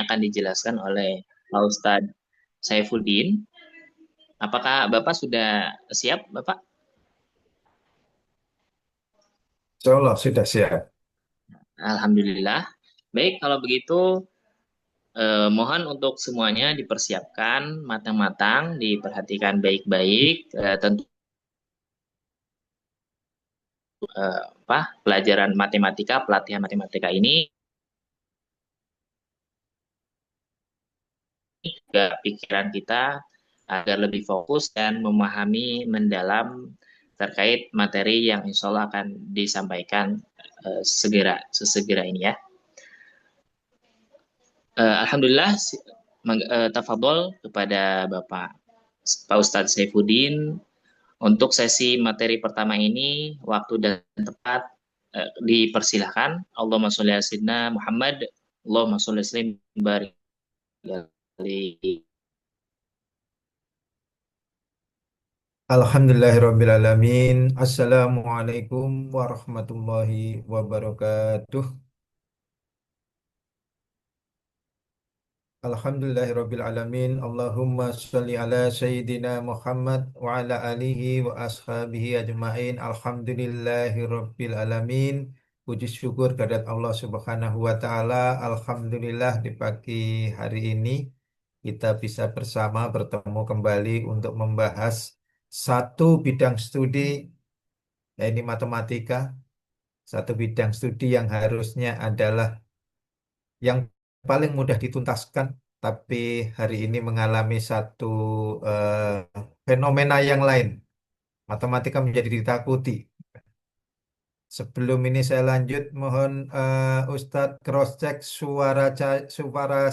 akan dijelaskan oleh Pak Ustadz Saifuddin. Apakah Bapak sudah siap, Bapak? Insya Allah sudah siap. Alhamdulillah. Baik, kalau begitu mohon untuk semuanya dipersiapkan matang-matang, diperhatikan baik-baik. Tentu pelajaran matematika, pelatihan matematika ini juga pikiran kita agar lebih fokus dan memahami mendalam terkait materi yang insya Allah akan disampaikan sesegera ini ya. Alhamdulillah, tafadhol kepada Bapak Pak Ustadz Saifuddin untuk sesi materi pertama ini waktu dan tempat dipersilahkan. Allahumma sholli ala sayyidina Muhammad, Allahumma sholli ala sayyidina barik alaihi. Alhamdulillahirrabbilalamin. Assalamualaikum warahmatullahi wabarakatuh. Alhamdulillahirrabbilalamin. Allahumma sholli ala Sayyidina Muhammad wa ala alihi wa ashabihi ajma'in. Alhamdulillahirrabbilalamin. Puji syukur kehadirat Allah Subhanahu wa Ta'ala. Alhamdulillah di pagi hari ini kita bisa bersama bertemu kembali untuk membahas satu bidang studi, yaitu matematika. Satu bidang studi yang harusnya adalah yang paling mudah dituntaskan, tapi hari ini mengalami satu fenomena yang lain. Matematika menjadi ditakuti. Sebelum ini saya lanjut, mohon Ustadz cross-check suara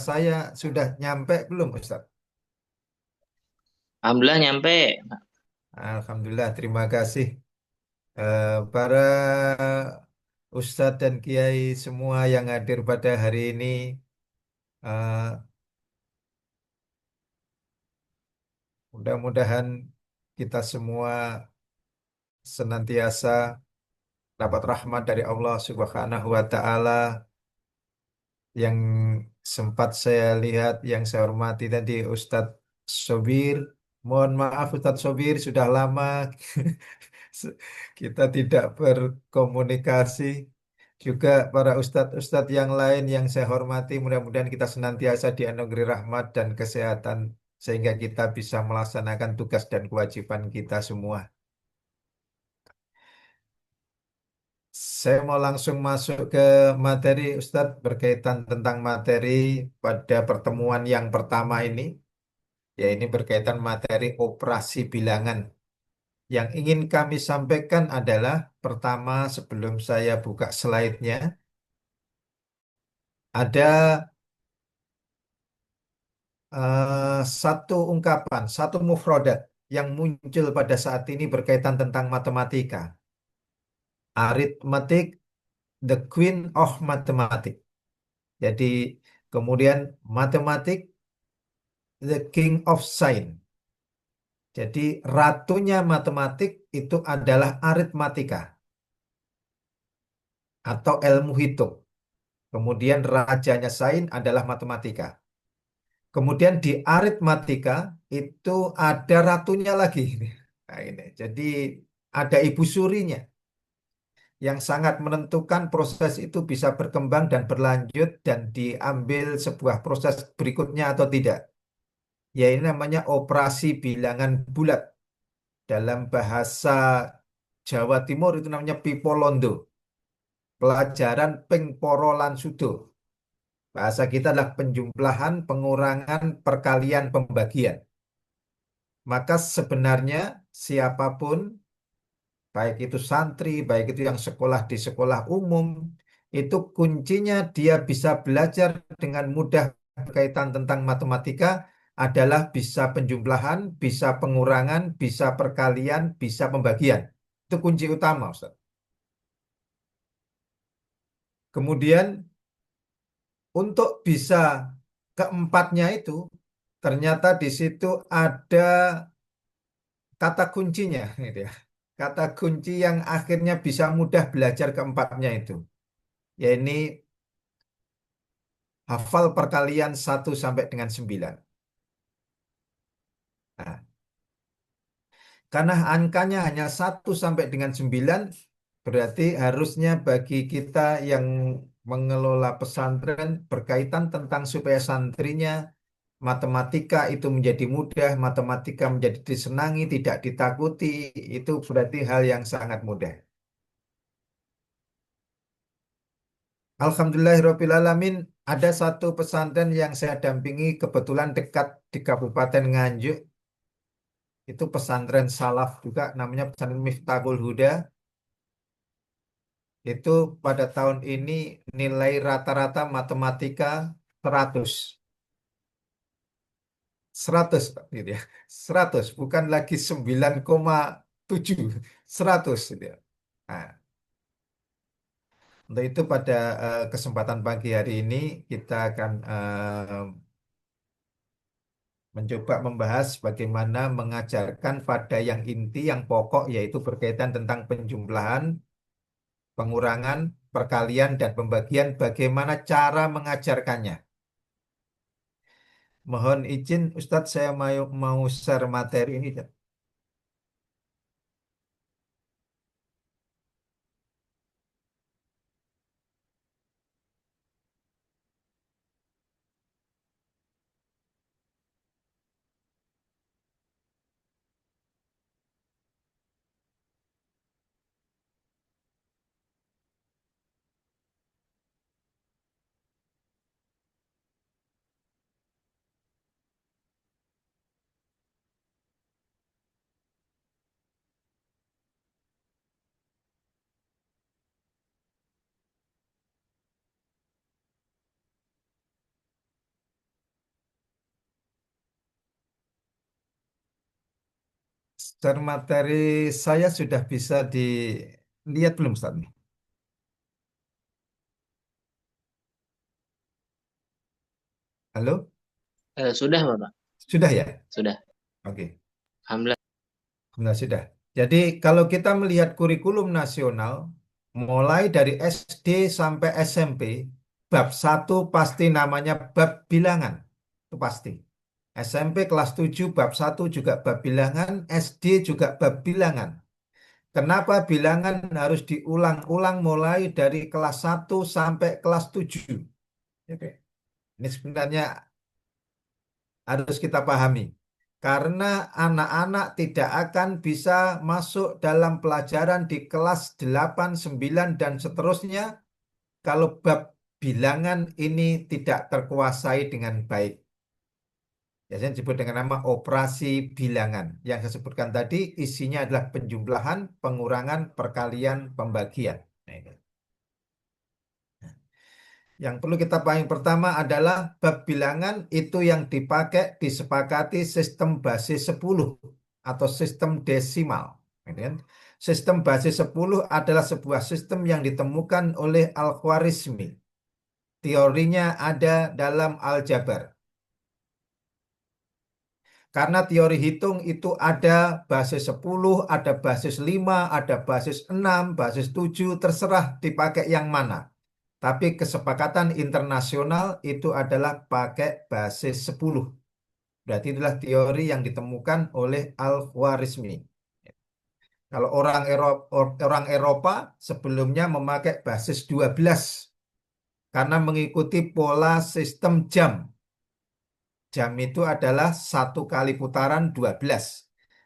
saya sudah nyampe belum, Ustadz? Alhamdulillah nyampe. Alhamdulillah, terima kasih. Para Ustadz dan Kiai semua yang hadir pada hari ini, eh, mudah-mudahan kita semua senantiasa dapat rahmat dari Allah Subhanahu wa Ta'ala. Yang sempat saya lihat, yang saya hormati tadi Ustadz Sobir. Mohon maaf Ustadz Sobir, sudah lama kita tidak berkomunikasi. Juga para ustadz-ustadz yang lain yang saya hormati, mudah-mudahan kita senantiasa dianugerahi rahmat dan kesehatan sehingga kita bisa melaksanakan tugas dan kewajiban kita semua. Saya mau langsung masuk ke materi Ustadz berkaitan tentang materi pada pertemuan yang pertama ini, ya ini berkaitan materi operasi bilangan. Yang ingin kami sampaikan adalah pertama sebelum saya buka slide-nya, ada satu ungkapan, satu mufrodat yang muncul pada saat ini berkaitan tentang matematika. Arithmetic, the queen of mathematics. Jadi kemudian matematik, the king of science. Jadi ratunya matematik itu adalah aritmatika atau ilmu hitung. Kemudian rajanya sains adalah matematika. Kemudian di aritmatika itu ada ratunya lagi. Nah, ini. Jadi ada ibu surinya yang sangat menentukan proses itu bisa berkembang dan berlanjut dan diambil sebuah proses berikutnya atau tidak. Ya ini namanya operasi bilangan bulat. Dalam bahasa Jawa Timur itu namanya Pipolondo. Pelajaran ping poro lan sudo. Bahasa kita adalah penjumlahan, pengurangan, perkalian, pembagian. Maka sebenarnya siapapun, baik itu santri, baik itu yang sekolah di sekolah umum, itu kuncinya dia bisa belajar dengan mudah berkaitan tentang matematika adalah bisa penjumlahan, bisa pengurangan, bisa perkalian, bisa pembagian. Itu kunci utama, Ustaz. Kemudian untuk bisa keempatnya itu, ternyata di situ ada kata kuncinya, gitu ya. Kata kunci yang akhirnya bisa mudah belajar keempatnya itu. Ya ini hafal perkalian 1 sampai dengan 9. Nah, karena angkanya hanya 1 sampai dengan 9, berarti harusnya bagi kita yang mengelola pesantren berkaitan tentang supaya santrinya matematika itu menjadi mudah, matematika menjadi disenangi, tidak ditakuti, itu berarti hal yang sangat mudah. Alhamdulillahirrahmanirrahim, ada satu pesantren yang saya dampingi kebetulan dekat di Kabupaten Nganjuk, itu pesantren salaf juga, namanya pesantren Miftahul Huda. Itu pada tahun ini nilai rata-rata matematika 100. 100 Pak, gitu ya. 100, bukan lagi 9,7, 100 gitu ya. Nah, untuk itu pada kesempatan pagi hari ini kita akan mencoba membahas bagaimana mengajarkan pada yang inti, yang pokok, yaitu berkaitan tentang penjumlahan, pengurangan, perkalian, dan pembagian, bagaimana cara mengajarkannya. Mohon izin Ustadz, saya mau share materi ini. Share materi saya sudah bisa dilihat belum Ustadz? Halo? Sudah, Bapak. Sudah ya? Sudah. Oke. Alhamdulillah. Benar, sudah. Jadi kalau kita melihat kurikulum nasional, mulai dari SD sampai SMP, bab 1 pasti namanya bab bilangan. Itu pasti. SMP kelas 7 bab 1 juga bab bilangan, SD juga bab bilangan. Kenapa bilangan harus diulang-ulang mulai dari kelas 1 sampai kelas 7? Oke. Ini sebenarnya harus kita pahami. Karena anak-anak tidak akan bisa masuk dalam pelajaran di kelas 8, 9, dan seterusnya kalau bab bilangan ini tidak terkuasai dengan baik. Biasanya disebut dengan nama operasi bilangan. Yang saya sebutkan tadi isinya adalah penjumlahan, pengurangan, perkalian, pembagian. Nah, ini. Yang perlu kita pahami pertama adalah bab bilangan itu yang dipakai disepakati sistem basis 10 atau sistem desimal. Gitu kan. Sistem basis 10 adalah sebuah sistem yang ditemukan oleh Al-Khwarizmi. Teorinya ada dalam aljabar. Karena teori hitung itu ada basis 10, ada basis 5, ada basis 6, basis 7, terserah dipakai yang mana. Tapi kesepakatan internasional itu adalah pakai basis 10. Berarti itulah teori yang ditemukan oleh Al-Khwarizmi. Kalau orang Eropa sebelumnya memakai basis 12 karena mengikuti pola sistem jam. Jam itu adalah 1 kali putaran 12.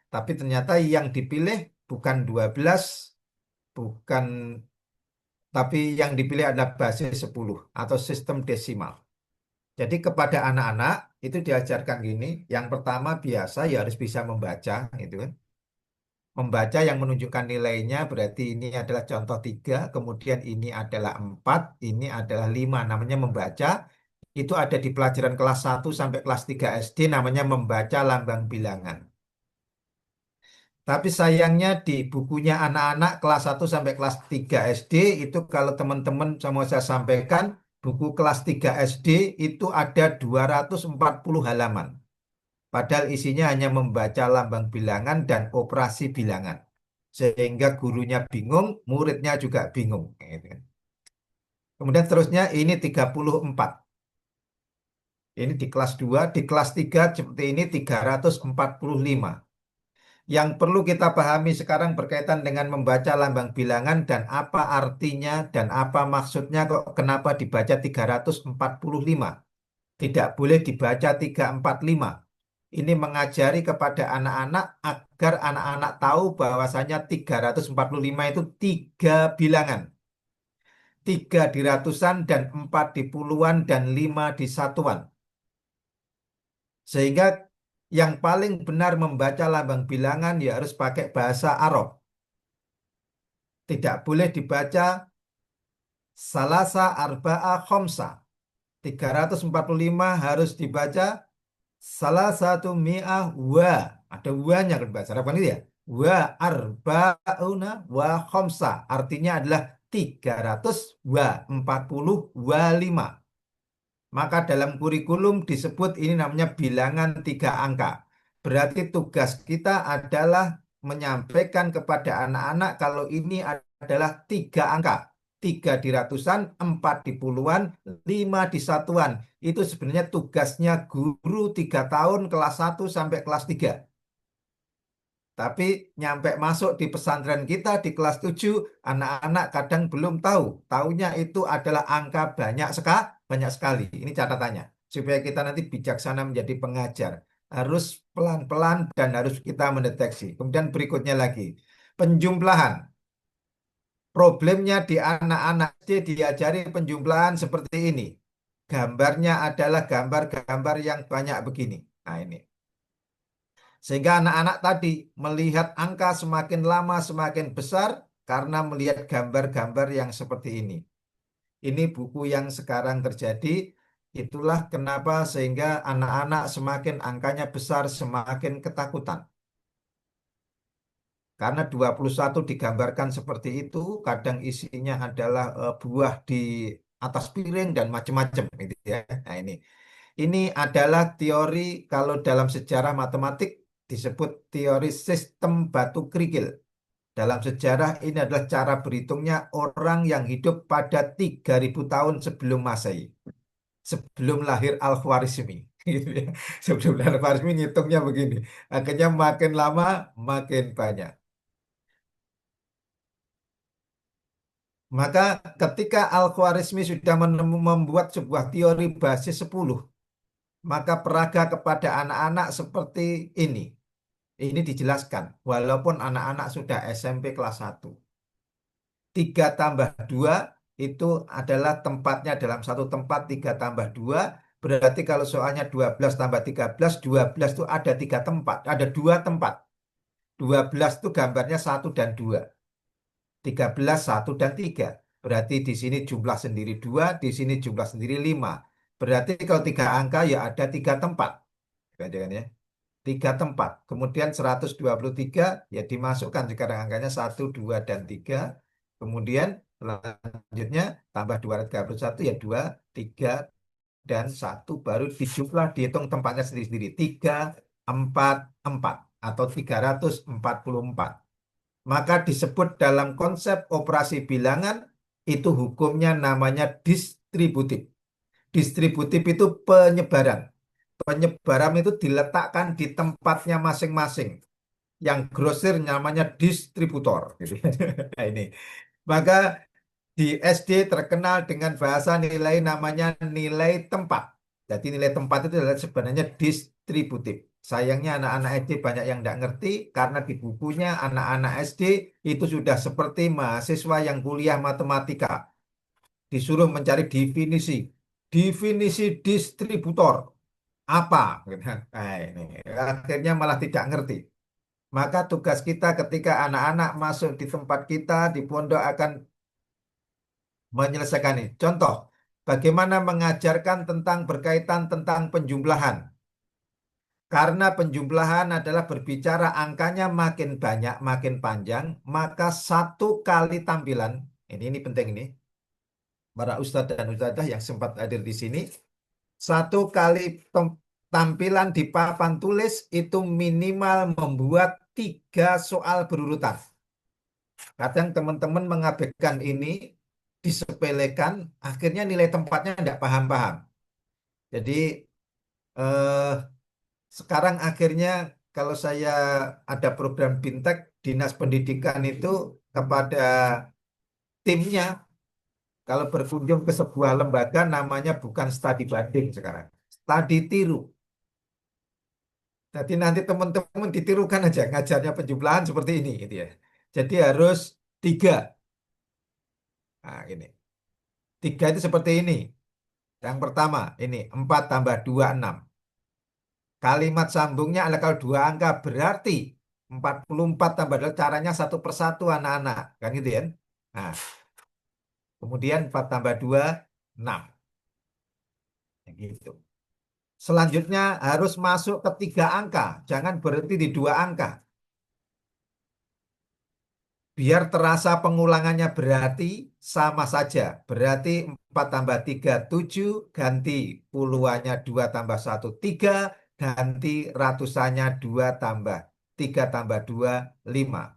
Tapi ternyata yang dipilih bukan 12, bukan, tapi yang dipilih adalah basis 10 atau sistem desimal. Jadi kepada anak-anak itu diajarkan gini, yang pertama biasa ya harus bisa membaca, gitu kan. Membaca yang menunjukkan nilainya berarti ini adalah contoh 3, kemudian ini adalah 4, ini adalah 5, namanya membaca. Itu ada di pelajaran kelas 1 sampai kelas 3 SD namanya membaca lambang bilangan. Tapi sayangnya di bukunya anak-anak kelas 1 sampai kelas 3 SD itu kalau teman-teman sama saya sampaikan, buku kelas 3 SD itu ada 240 halaman. Padahal isinya hanya membaca lambang bilangan dan operasi bilangan. Sehingga gurunya bingung, muridnya juga bingung. Gitu kan. Kemudian seterusnya ini 34. Ini di kelas 2, di kelas 3 seperti ini 345. Yang perlu kita pahami sekarang berkaitan dengan membaca lambang bilangan dan apa artinya dan apa maksudnya kok kenapa dibaca 345. Tidak boleh dibaca 345. Ini mengajari kepada anak-anak agar anak-anak tahu bahwasanya 345 itu tiga bilangan. Tiga di ratusan dan empat di puluhan dan lima di satuan. Sehingga yang paling benar membaca lambang bilangan ya harus pakai bahasa Arab. Tidak boleh dibaca salasa arba'a khomsa. 345 harus dibaca salah satu mi'ah wa. Ada wa-nya kan bahasa Arab kan itu ya. Wa arba'una wa khomsa. Artinya adalah 300 wa 40 wa 5. Maka dalam kurikulum disebut ini namanya bilangan tiga angka. Berarti tugas kita adalah menyampaikan kepada anak-anak kalau ini adalah tiga angka. Tiga di ratusan, empat di puluhan, lima di satuan. Itu sebenarnya tugasnya guru 3 tahun kelas 1 sampai kelas 3. Tapi nyampe masuk di pesantren kita di kelas 7, anak-anak kadang belum tahu. Taunya itu adalah angka banyak sekali. Ini catatannya. Supaya kita nanti bijaksana menjadi pengajar. Harus pelan-pelan dan harus kita mendeteksi. Kemudian berikutnya lagi. Penjumlahan. Problemnya di anak-anak SD diajari penjumlahan seperti ini. Gambarnya adalah gambar-gambar yang banyak begini. Nah ini. Sehingga anak-anak tadi melihat angka semakin lama semakin besar karena melihat gambar-gambar yang seperti ini. Ini buku yang sekarang terjadi. Itulah kenapa sehingga anak-anak semakin angkanya besar semakin ketakutan. Karena 21 digambarkan seperti itu, kadang isinya adalah buah di atas piring dan macam-macam gitu ya. Nah ini. Ini adalah teori kalau dalam sejarah matematik disebut teori sistem batu kerikil. Dalam sejarah ini adalah cara berhitungnya orang yang hidup pada 3.000 tahun sebelum Masehi. Sebelum lahir Al-Khwarizmi. Gitu ya. Sebelum lahir Al-Khwarizmi ngitungnya begini. Akhirnya makin lama makin banyak. Maka ketika Al-Khwarizmi sudah membuat sebuah teori basis 10, maka peraga kepada anak-anak seperti ini. Ini dijelaskan, walaupun anak-anak sudah SMP kelas 1. 3 tambah 2 itu adalah tempatnya dalam satu tempat 3 tambah 2. Berarti kalau soalnya 12 tambah 13, 12 itu ada 3 tempat, ada 2 tempat. 12 itu gambarnya 1 dan 2. 13, 1 dan 3. Berarti di sini jumlah sendiri 2, di sini jumlah sendiri 5. Berarti kalau 3 angka ya ada 3 tempat. Gitu kan ya. 3 tempat. Kemudian 123 ya dimasukkan sekarang angkanya 1, 2, dan 3. Kemudian selanjutnya tambah 231 ya 2, 3, dan 1. Baru dijumlah dihitung tempatnya sendiri-sendiri. 3, 4, 4 atau 344. Maka disebut dalam konsep operasi bilangan itu hukumnya namanya distributif. Distributif itu penyebaran. Penyebaran itu diletakkan di tempatnya masing-masing. Yang grosir namanya distributor. Gitu. Nah, ini. Maka di SD terkenal dengan bahasa nilai namanya nilai tempat. Jadi nilai tempat itu adalah sebenarnya distributif. Sayangnya anak-anak SD banyak yang tidak ngerti karena di bukunya anak-anak SD itu sudah seperti mahasiswa yang kuliah matematika. Disuruh mencari definisi. Definisi distributor apa? Gitu. Nah, ini. Akhirnya malah tidak ngerti. Maka tugas kita ketika anak-anak masuk di tempat kita di pondok akan menyelesaikan ini. Contoh, bagaimana mengajarkan tentang berkaitan tentang penjumlahan. Karena penjumlahan adalah berbicara angkanya makin banyak, makin panjang, maka satu kali tampilan, ini penting ini, para ustadz dan ustadzah yang sempat hadir di sini, satu kali tampilan di papan tulis itu minimal membuat 3 soal berurutan. Kadang teman-teman mengabaikan ini, disepelekan, akhirnya nilai tempatnya tidak paham-paham. Jadi Eh, Sekarang akhirnya kalau saya ada program Bintek, Dinas Pendidikan itu kepada timnya kalau berkunjung ke sebuah lembaga namanya bukan studi banding sekarang, studi tiru. Jadi nanti teman-teman ditirukan aja ngajarnya penjumlahan seperti ini gitu ya. Jadi harus tiga. Nah, ini. Tiga itu seperti ini. Yang pertama, ini 4 tambah 2 6. Kalimat sambungnya adalah kalau dua angka berarti 44 tambah 2 caranya satu persatu anak-anak. Kan gitu ya. Nah, kemudian 4 tambah 2 6. Ya, gitu. Selanjutnya harus masuk ke tiga angka. Jangan berhenti di dua angka. Biar terasa pengulangannya berarti sama saja. Berarti 4 tambah 3 7 ganti puluhannya 2 tambah satu 3 ganti ratusannya 2 tambah 3 tambah 2 5.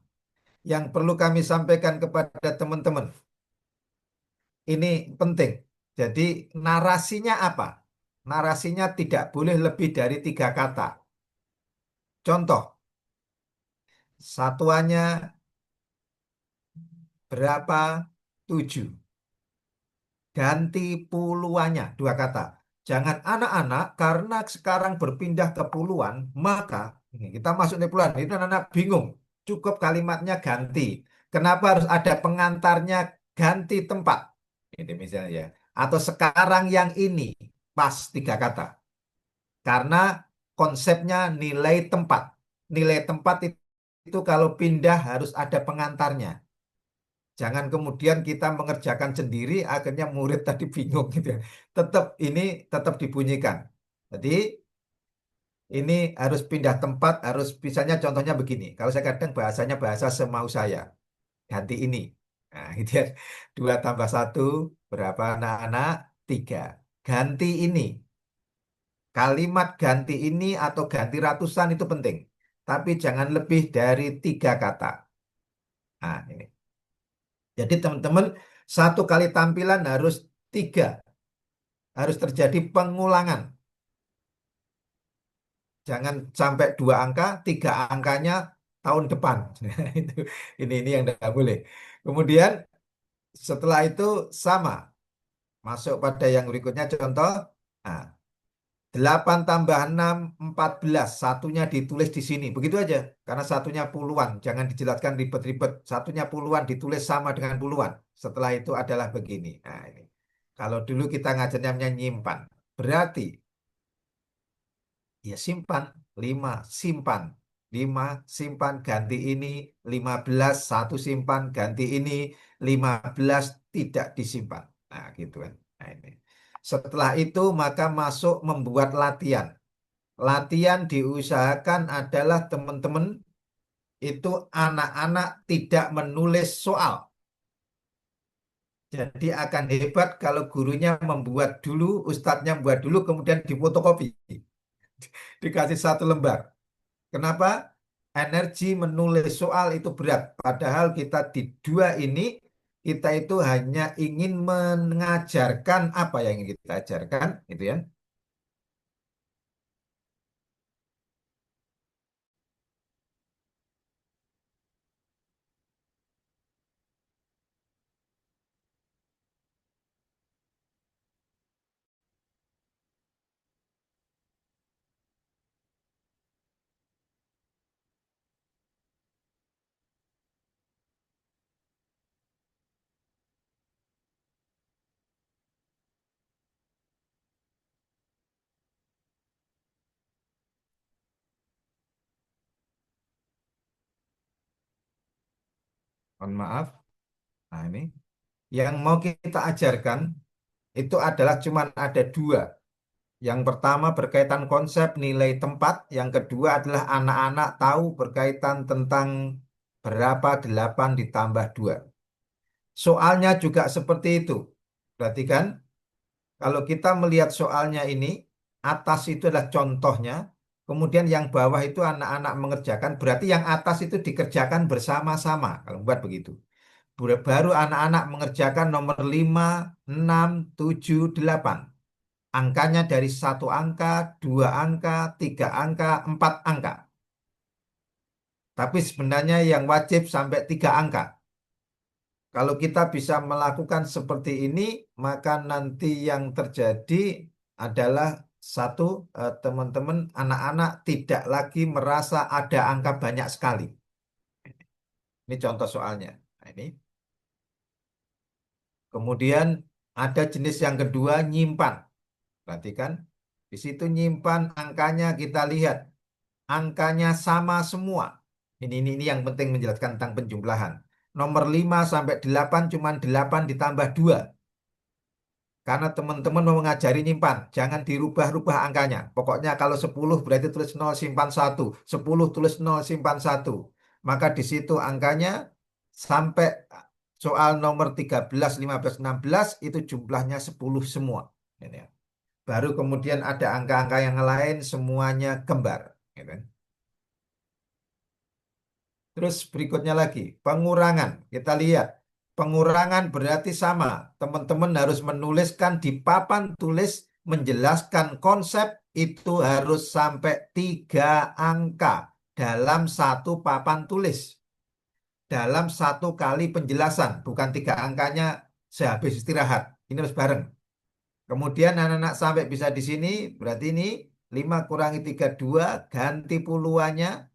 Yang perlu kami sampaikan kepada teman-teman, ini penting. Jadi narasinya apa? Narasinya tidak boleh lebih dari tiga kata. Contoh, satuannya berapa? 7. Ganti puluhannya, dua kata. Jangan anak-anak, karena sekarang berpindah ke puluhan, maka ini kita masuk di puluhan. Itu anak-anak bingung. Cukup kalimatnya ganti. Kenapa harus ada pengantarnya ganti tempat? Ini misalnya ya. Atau sekarang yang ini, pas tiga kata. Karena konsepnya nilai tempat. Nilai tempat itu kalau pindah harus ada pengantarnya. Jangan kemudian kita mengerjakan sendiri, akhirnya murid tadi bingung gitu ya. Tetap ini tetap dibunyikan. Jadi ini harus pindah tempat, harus misalnya contohnya begini. Kalau saya kadang bahasanya bahasa semau saya, ganti ini. Nah, gitu ya. 2 tambah satu berapa anak-anak? 3. Ganti ini. Kalimat ganti ini atau ganti ratusan itu penting. Tapi jangan lebih dari tiga kata. Nah, ini. Jadi teman-teman satu kali tampilan harus tiga. Harus terjadi pengulangan. Jangan sampai dua angka, tiga angkanya tahun depan. Itu ini yang tidak boleh. Kemudian setelah itu sama, masuk pada yang berikutnya contoh. Nah, 8 tambah 6 14. Satunya ditulis di sini. Begitu aja. Karena satunya puluhan. Jangan dijelaskan ribet-ribet. Satunya puluhan ditulis sama dengan puluhan. Setelah itu adalah begini. Nah, ini. Kalau dulu kita ngajarnya nyimpan. Berarti ya simpan, 5 simpan, 5 simpan, ganti ini, 15 satu simpan, ganti ini, 15 tidak disimpan. Nah, gitu kan. Nah, ini. Setelah itu maka masuk membuat latihan. Latihan diusahakan adalah teman-teman itu anak-anak tidak menulis soal. Jadi akan hebat kalau gurunya membuat dulu, ustadznya membuat dulu, kemudian difotokopi. Dikasih satu lembar. Kenapa? Energi menulis soal itu berat. Padahal kita di dua ini, kita itu hanya ingin mengajarkan apa yang ingin kita ajarkan, itu ya. Mohon maaf. Nah ini, yang mau kita ajarkan itu adalah cuman ada dua. Yang pertama berkaitan konsep nilai tempat, yang kedua adalah anak-anak tahu berkaitan tentang berapa 8 ditambah 2. Soalnya juga seperti itu. Berarti kan kalau kita melihat soalnya ini, atas itu adalah contohnya, kemudian yang bawah itu anak-anak mengerjakan, berarti yang atas itu dikerjakan bersama-sama, kalau buat begitu. Baru anak-anak mengerjakan nomor 5, 6, 7, 8. Angkanya dari satu angka, dua angka, tiga angka, empat angka. Tapi sebenarnya yang wajib sampai tiga angka. Kalau kita bisa melakukan seperti ini, maka nanti yang terjadi adalah satu, teman-teman, anak-anak tidak lagi merasa ada angka banyak sekali. Ini contoh soalnya. Nah, ini. Kemudian ada jenis yang kedua, nyimpan. Perhatikan, di situ nyimpan angkanya kita lihat. Angkanya sama semua. Ini yang penting menjelaskan tentang penjumlahan. Nomor 5 sampai 8 cuma 8 ditambah 2. Karena teman-teman mau mengajari nyimpan, jangan dirubah-rubah angkanya. Pokoknya kalau 10 berarti tulis 0 simpan 1, 10 tulis 0 simpan 1. Maka di situ angkanya sampai soal nomor 13, 15, 16 itu jumlahnya 10 semua. Ini ya. Baru kemudian ada angka-angka yang lain semuanya kembar. Gitu. Terus berikutnya lagi, pengurangan. Kita lihat, pengurangan berarti sama. Teman-teman harus menuliskan di papan tulis menjelaskan konsep itu harus sampai tiga angka dalam satu papan tulis. Dalam satu kali penjelasan, bukan tiga angkanya sehabis istirahat. Ini harus bareng. Kemudian anak-anak sampai bisa di sini, berarti ini 5 kurangi 3 2 ganti puluhannya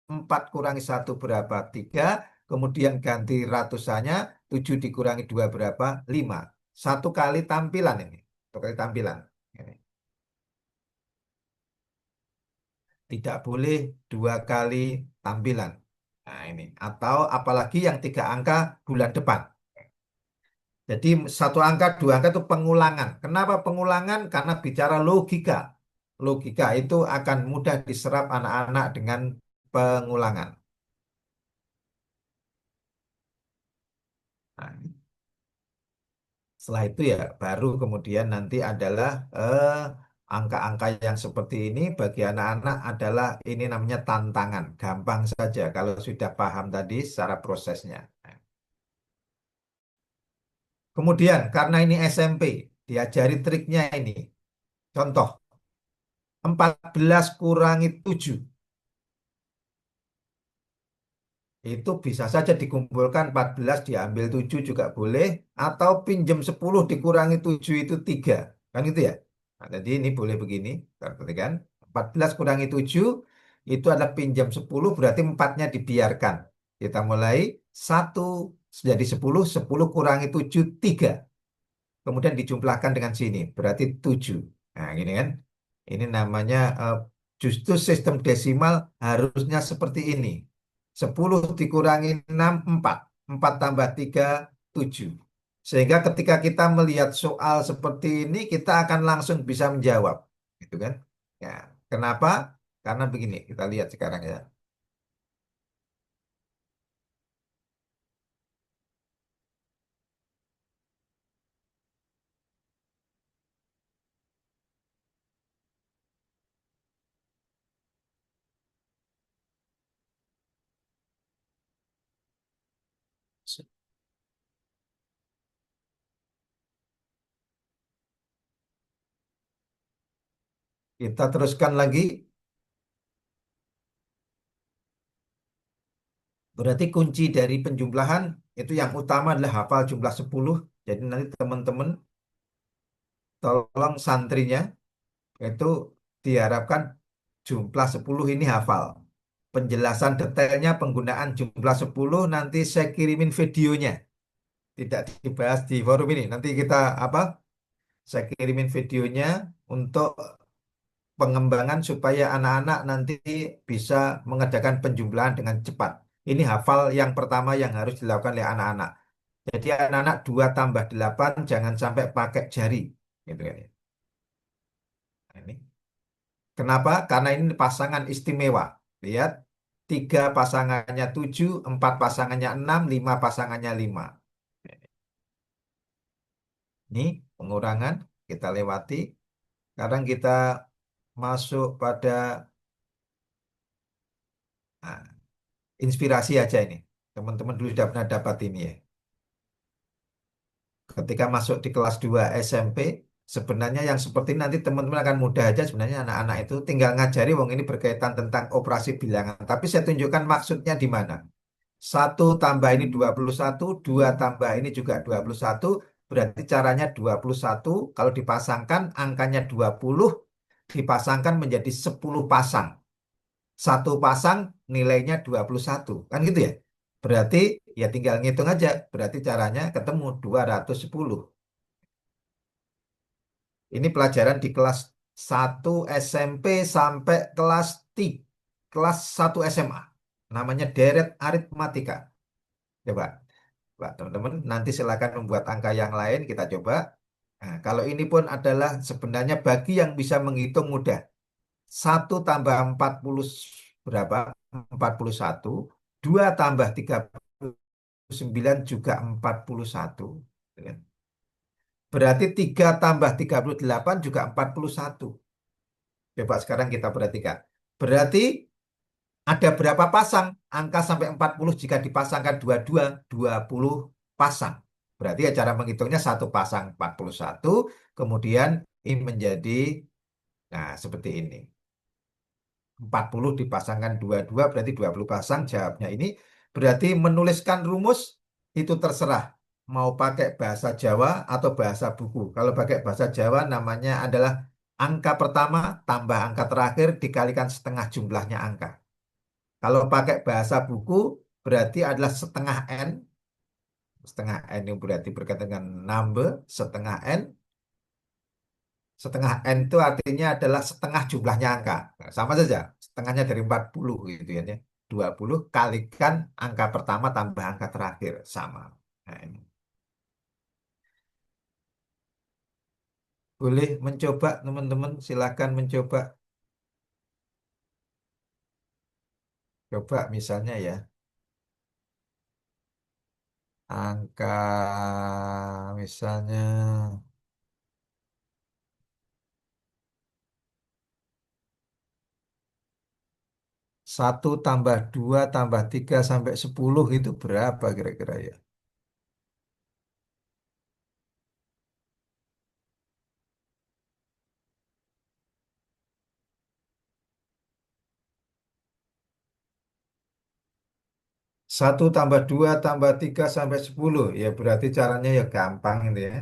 4 kurangi 1 berapa? 3. Kemudian ganti ratusannya. 7 dikurangi 2 berapa? 5. Satu kali tampilan ini. Satu kali tampilan. Ini. Tidak boleh dua kali tampilan. Nah ini. Atau apalagi yang tiga angka bulan depan. Jadi satu angka, dua angka itu pengulangan. Kenapa pengulangan? Karena bicara logika. Logika itu akan mudah diserap anak-anak dengan pengulangan. Nah, setelah itu ya baru kemudian nanti adalah angka-angka yang seperti ini bagi anak-anak adalah ini namanya tantangan. Gampang saja kalau sudah paham tadi secara prosesnya. Nah, kemudian karena ini SMP, diajari triknya ini. Contoh, 14 kurangi 7. Itu bisa saja dikumpulkan 14 diambil 7 juga boleh. Atau pinjam 10 dikurangi 7 itu 3. Kan itu ya? Nah, jadi ini boleh begini. Perhatikan. 14 kurangi 7 itu adalah pinjam 10 berarti 4-nya dibiarkan. Kita mulai 1 jadi 10. 10 kurangi 7 3. Kemudian dijumlahkan dengan sini. Berarti 7. Nah gini kan. Ini namanya justru sistem desimal harusnya seperti ini. 10 dikurangi 6, 4. 4 tambah 3, 7. Sehingga ketika kita melihat soal seperti ini, kita akan langsung bisa menjawab. Gitu kan? Ya. Kenapa? Karena begini, kita lihat sekarang ya. Kita teruskan lagi. Berarti kunci dari penjumlahan itu yang utama adalah hafal jumlah 10. Jadi nanti teman-teman tolong santrinya itu diharapkan jumlah 10 ini hafal. Penjelasan detailnya penggunaan jumlah 10 nanti saya kirimin videonya. Tidak dibahas di forum ini. Nanti kita apa? Saya kirimin videonya untuk pengembangan supaya anak-anak nanti bisa mengerjakan penjumlahan dengan cepat. Ini hafal yang pertama yang harus dilakukan oleh anak-anak. Jadi anak-anak 2 tambah 8 jangan sampai pakai jari. Gitu kan ya. Nah, ini. Kenapa? Karena ini pasangan istimewa. Lihat, 3 pasangannya 7, 4 pasangannya 6, 5 pasangannya 5. Ini pengurangan, kita lewati. Sekarang kita masuk pada nah, inspirasi aja ini. Teman-teman dulu sudah pernah dapat ini ya. Ketika masuk di kelas 2 SMP, Sebenarnya yang seperti ini nanti teman-teman akan mudah aja sebenarnya anak-anak itu tinggal ngajari wong ini berkaitan tentang operasi bilangan. Tapi saya tunjukkan maksudnya di mana. Satu tambah ini 21, dua tambah ini juga 21, berarti caranya 21. Kalau dipasangkan angkanya 20, dipasangkan menjadi 10 pasang. Satu pasang nilainya 21. Kan gitu ya? Berarti ya tinggal ngitung aja. Berarti caranya ketemu 210. Ini pelajaran di kelas 1 SMP sampai kelas 3, kelas 1 SMA. Namanya deret aritmatika. Coba, Pak, teman-teman, nanti silakan membuat angka yang lain kita coba. Nah, kalau ini pun adalah sebenarnya bagi yang bisa menghitung mudah. Satu tambah 40 berapa? 41. Dua tambah 39 juga 41. Berarti 3 tambah 38 juga 41. Coba sekarang kita perhatikan. Berarti ada berapa pasang angka sampai 40 jika dipasangkan dua-dua, 20 pasang. Berarti ya cara menghitungnya satu pasang 41, kemudian ini menjadi, nah seperti ini. 40 dipasangkan dua-dua berarti 20 pasang jawabnya ini. Berarti menuliskan rumus itu terserah. Mau pakai bahasa Jawa atau bahasa buku. Kalau pakai bahasa Jawa namanya adalah angka pertama tambah angka terakhir dikalikan setengah jumlahnya angka. Kalau pakai bahasa buku berarti adalah setengah N. Setengah N itu berarti berkaitan dengan number, setengah N. Setengah N itu artinya adalah setengah jumlahnya angka. Nah, sama saja, setengahnya dari 40 gitu ya. 20 kalikan angka pertama tambah angka terakhir. Sama. Nah, ini. Boleh mencoba teman-teman, silakan mencoba. Coba misalnya ya, angka misalnya 1 tambah 2 tambah 3 sampai 10 itu berapa kira-kira ya? 1 tambah 2 tambah 3 sampai 10. Ya berarti caranya ya gampang itu ya.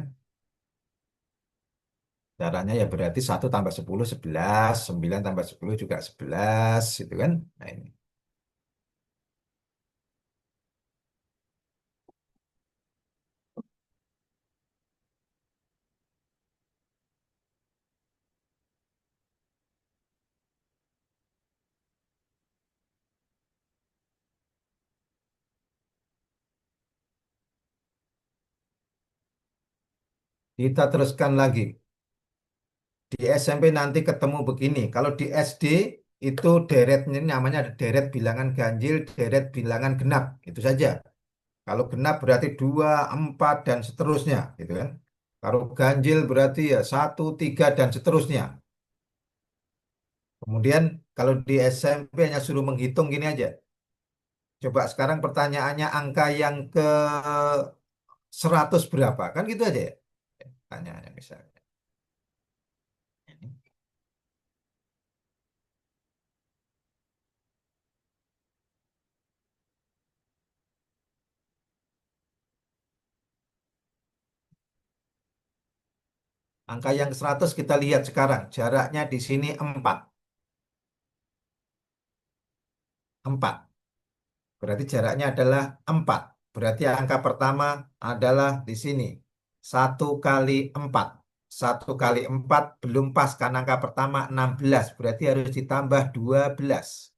Caranya ya berarti 1 tambah 10 11, 9 tambah 10 juga 11, gitu kan? Nah ini. Kita teruskan lagi. Di SMP nanti ketemu begini. Kalau di SD itu deretnya ini namanya ada deret bilangan ganjil, deret bilangan genap. Itu saja. Kalau genap berarti 2, 4, dan seterusnya. Gitu kan? Kalau ganjil berarti ya 1, 3, dan seterusnya. Kemudian kalau di SMP hanya suruh menghitung gini aja. Coba sekarang pertanyaannya angka yang ke 100 berapa? Kan gitu aja ya. Pertanyaannya misalnya. Angka yang 100 kita lihat sekarang. Jaraknya di sini 4. 4. Berarti jaraknya adalah 4. Berarti angka pertama adalah di sini. 1 kali 4. 1 kali 4 belum pas karena angka pertama 16. Berarti harus ditambah 12.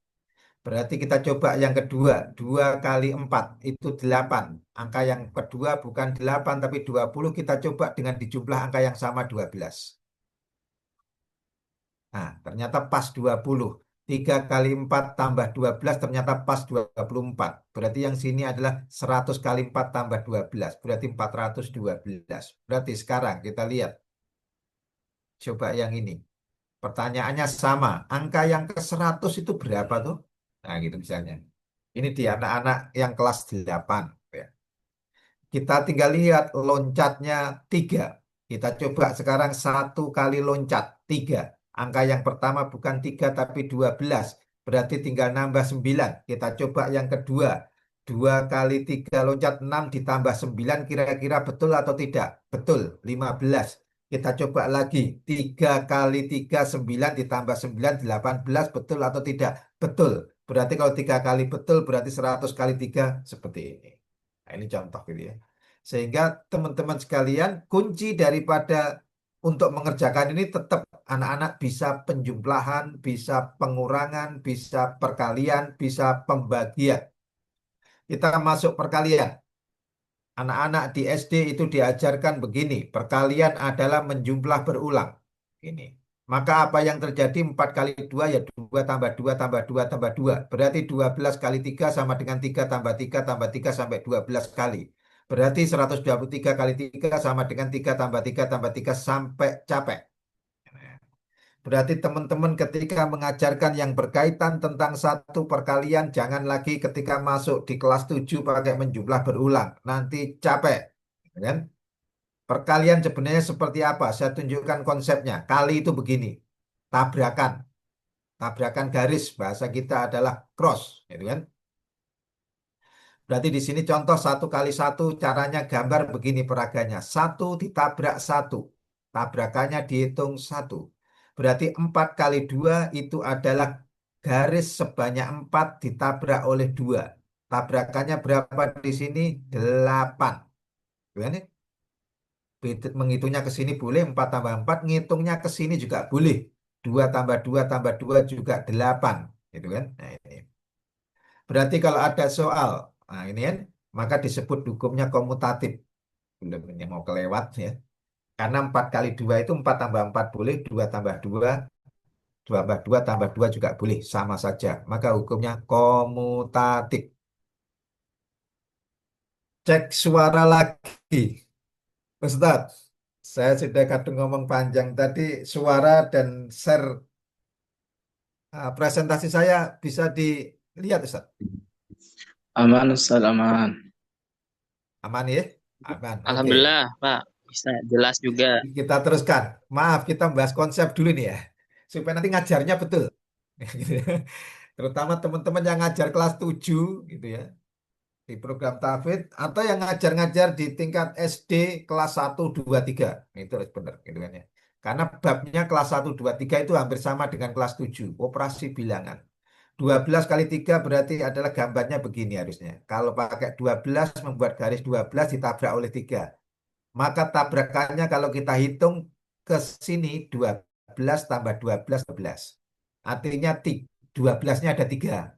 Berarti kita coba yang kedua. 2 kali 4 itu 8. Angka yang kedua bukan 8 tapi 20. Kita coba dengan dijumlah angka yang sama 12. Nah, ternyata pas 20. 3 kali 4 tambah 12 ternyata pas 24. Berarti yang sini adalah 100 kali 4 tambah 12. Berarti 412. Berarti sekarang kita lihat. Coba yang ini. Pertanyaannya sama. Angka yang ke 100 itu berapa tuh? Nah gitu misalnya. Ini di anak-anak yang kelas 8. Ya. Kita tinggal lihat loncatnya 3. Kita coba sekarang satu kali loncat, 3. Angka yang pertama bukan 3 tapi 12. Berarti tinggal nambah 9. Kita coba yang kedua. 2 kali 3 loncat 6 ditambah 9 kira-kira betul atau tidak? Betul, 15. Kita coba lagi. 3 kali 3 9 ditambah 9 18 betul atau tidak? Betul. Berarti kalau 3 kali betul berarti 100 kali 3 seperti ini. Nah, ini contoh gitu ya. Sehingga teman-teman sekalian, kunci daripada untuk mengerjakan ini tetap anak-anak bisa penjumlahan, bisa pengurangan, bisa perkalian, bisa pembagian. Kita masuk perkalian. Anak-anak di SD itu diajarkan begini, perkalian adalah menjumlah berulang. Ini. Maka apa yang terjadi 4 kali 2 ya 2 tambah 2 tambah 2 tambah 2. Berarti 12 kali 3 sama dengan 3 tambah 3 sampai 12 kali. Berarti 123 kali 3 sama dengan 3 tambah 3 sampai capek. Berarti teman-teman ketika mengajarkan yang berkaitan tentang satu perkalian, jangan lagi ketika masuk di kelas 7 pakai menjumlah berulang. Nanti capek. Kan? Perkalian sebenarnya seperti apa? Saya tunjukkan konsepnya. Kali itu begini. Tabrakan. Tabrakan garis. Bahasa kita adalah cross. Gitu kan? Berarti di sini contoh satu kali satu caranya gambar begini peraganya. Satu ditabrak satu. Tabrakannya dihitung satu. Berarti 4 kali 2 itu adalah garis sebanyak 4 ditabrak oleh 2. Tabrakannya berapa di sini? 8. Kan ya? Menghitungnya ke sini boleh 4 tambah 4. Ngitungnya ke sini juga boleh. 2 tambah 2 tambah 2 juga 8. Gitu kan? Nah, ini. Berarti kalau ada soal, nah ini kan, maka disebut hukumnya komutatif. Belum ini mau kelewat ya. Karena 4 kali 2 itu 4 tambah 4 boleh, 2 tambah 2 tambah 2 tambah 2 juga boleh, sama saja. Maka hukumnya komutatif. Cek suara lagi. Ustadz, saya sudah kadang ngomong panjang tadi, suara dan share presentasi saya bisa dilihat, Ustadz. Aman Ustaz, aman. Aman ya? Aman, oke. Alhamdulillah, Pak. Bisa jelas juga. Kita teruskan. Maaf, kita bahas konsep dulu nih ya. Supaya nanti ngajarnya betul. Gitu ya. Terutama teman-teman yang ngajar kelas 7 gitu ya. Di program TAFID atau yang ngajar-ngajar di tingkat SD kelas 1, 2, 3. Itu harus benar gitu kan ya. Karena babnya kelas 1, 2, 3 itu hampir sama dengan kelas 7. Operasi bilangan. 12 kali 3 berarti adalah gambarnya begini harusnya. Kalau pakai 12 membuat garis 12 ditabrak oleh 3. Maka tabrakannya kalau kita hitung ke sini 12 tambah 12 12. Artinya 12-nya ada 3.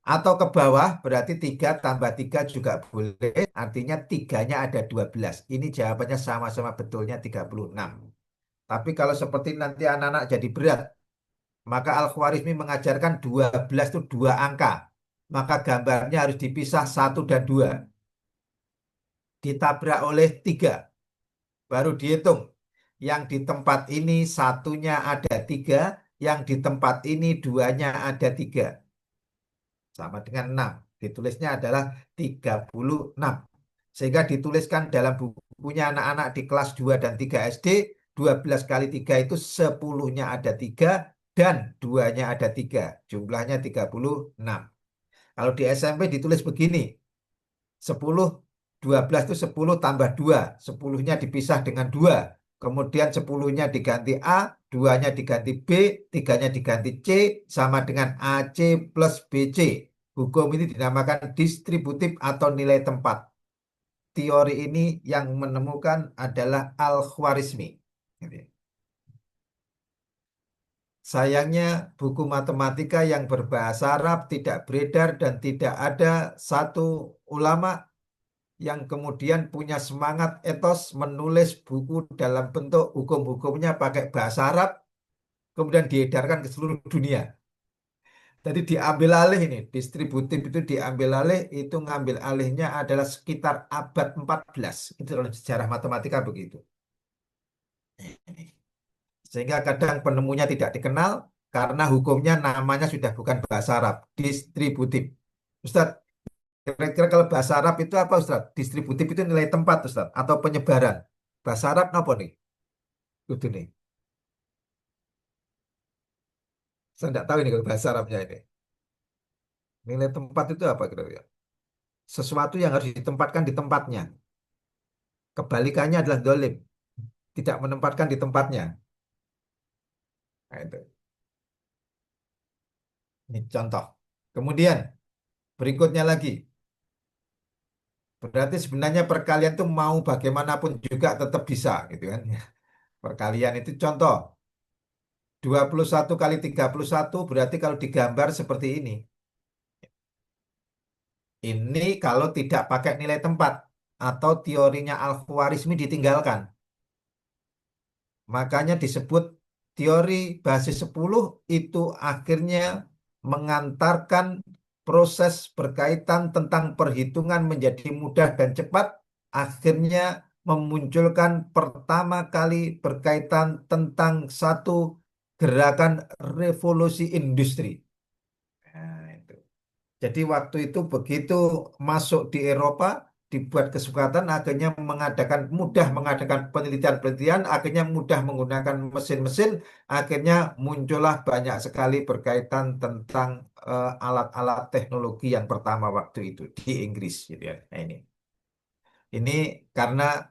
Atau ke bawah berarti 3 tambah 3 juga boleh. Artinya 3-nya ada 12. Ini jawabannya sama-sama betulnya 36. Tapi kalau seperti nanti anak-anak jadi berat, maka Al-Khwarizmi mengajarkan 12 itu 2 angka. Maka gambarnya harus dipisah 1 dan 2. Ditabrak oleh 3. Baru dihitung. Yang di tempat ini satunya ada 3, yang di tempat ini duanya ada 3. Sama dengan 6. Ditulisnya adalah 36. Sehingga dituliskan dalam bukunya anak-anak di kelas 2 dan 3 SD, 12 kali 3 itu 10-nya ada 3 dan 2-nya ada 3. Jumlahnya 36. Kalau di SMP ditulis begini, 10, 12 itu 10 tambah 2. 10-nya dipisah dengan 2. Kemudian 10-nya diganti A, 2-nya diganti B, 3-nya diganti C, sama dengan AC plus BC. Hukum ini dinamakan distributif atau nilai tempat. Teori ini yang menemukan adalah Al-Khwarizmi. Sayangnya buku matematika yang berbahasa Arab tidak beredar dan tidak ada satu ulama yang kemudian punya semangat etos menulis buku dalam bentuk hukum-hukumnya pakai bahasa Arab, kemudian diedarkan ke seluruh dunia. Jadi diambil alih ini, distributif itu diambil alih, itu ngambil alihnya adalah sekitar abad 14. Itu dalam sejarah matematika begitu. Sehingga kadang penemunya tidak dikenal karena hukumnya namanya sudah bukan bahasa Arab, distributif. Ustaz, kira-kira kalau bahasa Arab itu apa Ustaz? Distributif itu nilai tempat Ustaz, atau penyebaran. Bahasa Arab apa nih? Kudu nih. Saya tidak tahu ini kalau bahasa Arabnya ini. Nilai tempat itu apa kira-kira? Sesuatu yang harus ditempatkan di tempatnya. Kebalikannya adalah dolim. Tidak menempatkan di tempatnya. Nah, itu. Ini contoh. Kemudian berikutnya lagi. Berarti sebenarnya perkalian itu mau bagaimanapun juga tetap bisa gitu kan. Perkalian itu contoh. 21 kali 31 berarti kalau digambar seperti ini. Ini kalau tidak pakai nilai tempat atau teorinya Al-Khwarizmi ditinggalkan. Makanya disebut teori basis 10 itu akhirnya mengantarkan proses berkaitan tentang perhitungan menjadi mudah dan cepat, akhirnya memunculkan pertama kali berkaitan tentang satu gerakan revolusi industri. Nah, itu. Jadi waktu itu begitu masuk di Eropa, dibuat kesepakatan, akhirnya mudah mengadakan penelitian-penelitian, akhirnya mudah menggunakan mesin-mesin, akhirnya muncullah banyak sekali berkaitan tentang alat-alat teknologi yang pertama waktu itu di Inggris, gitu ya. Nah, ini karena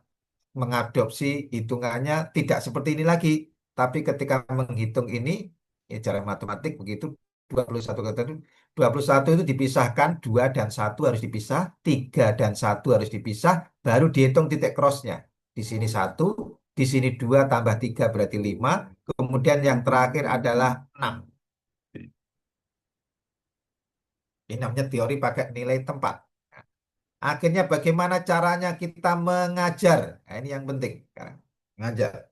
mengadopsi hitungannya tidak seperti ini lagi. Tapi ketika menghitung ini, ya cara matematik begitu, 21 kata itu, 21 itu dipisahkan, 2 dan 1 harus dipisah, 3 dan 1 harus dipisah, baru dihitung titik crossnya. Di sini 1, di sini 2 tambah 3 berarti 5, kemudian yang terakhir adalah 6. Ini namanya teori pakai nilai tempat. Akhirnya bagaimana caranya kita mengajar? Nah, ini yang penting sekarang. Mengajar.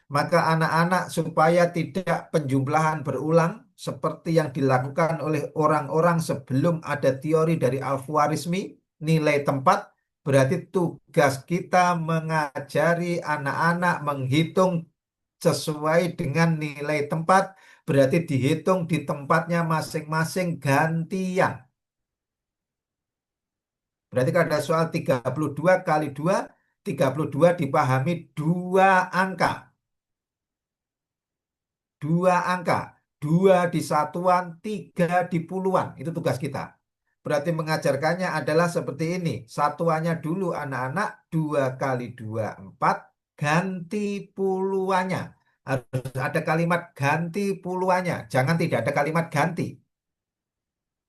Maka anak-anak supaya tidak penjumlahan berulang seperti yang dilakukan oleh orang-orang sebelum ada teori dari Al-Khwarizmi, nilai tempat, berarti tugas kita mengajari anak-anak menghitung sesuai dengan nilai tempat, berarti dihitung di tempatnya masing-masing gantian. Berarti kalau ada soal 32 kali 2, 32 dipahami dua angka. Dua angka, dua di satuan, tiga di puluhan. Itu tugas kita. Berarti mengajarkannya adalah seperti ini. Satuannya dulu anak-anak, dua kali dua, empat, ganti puluhannya. Harus ada kalimat ganti puluhannya. Jangan tidak ada kalimat ganti.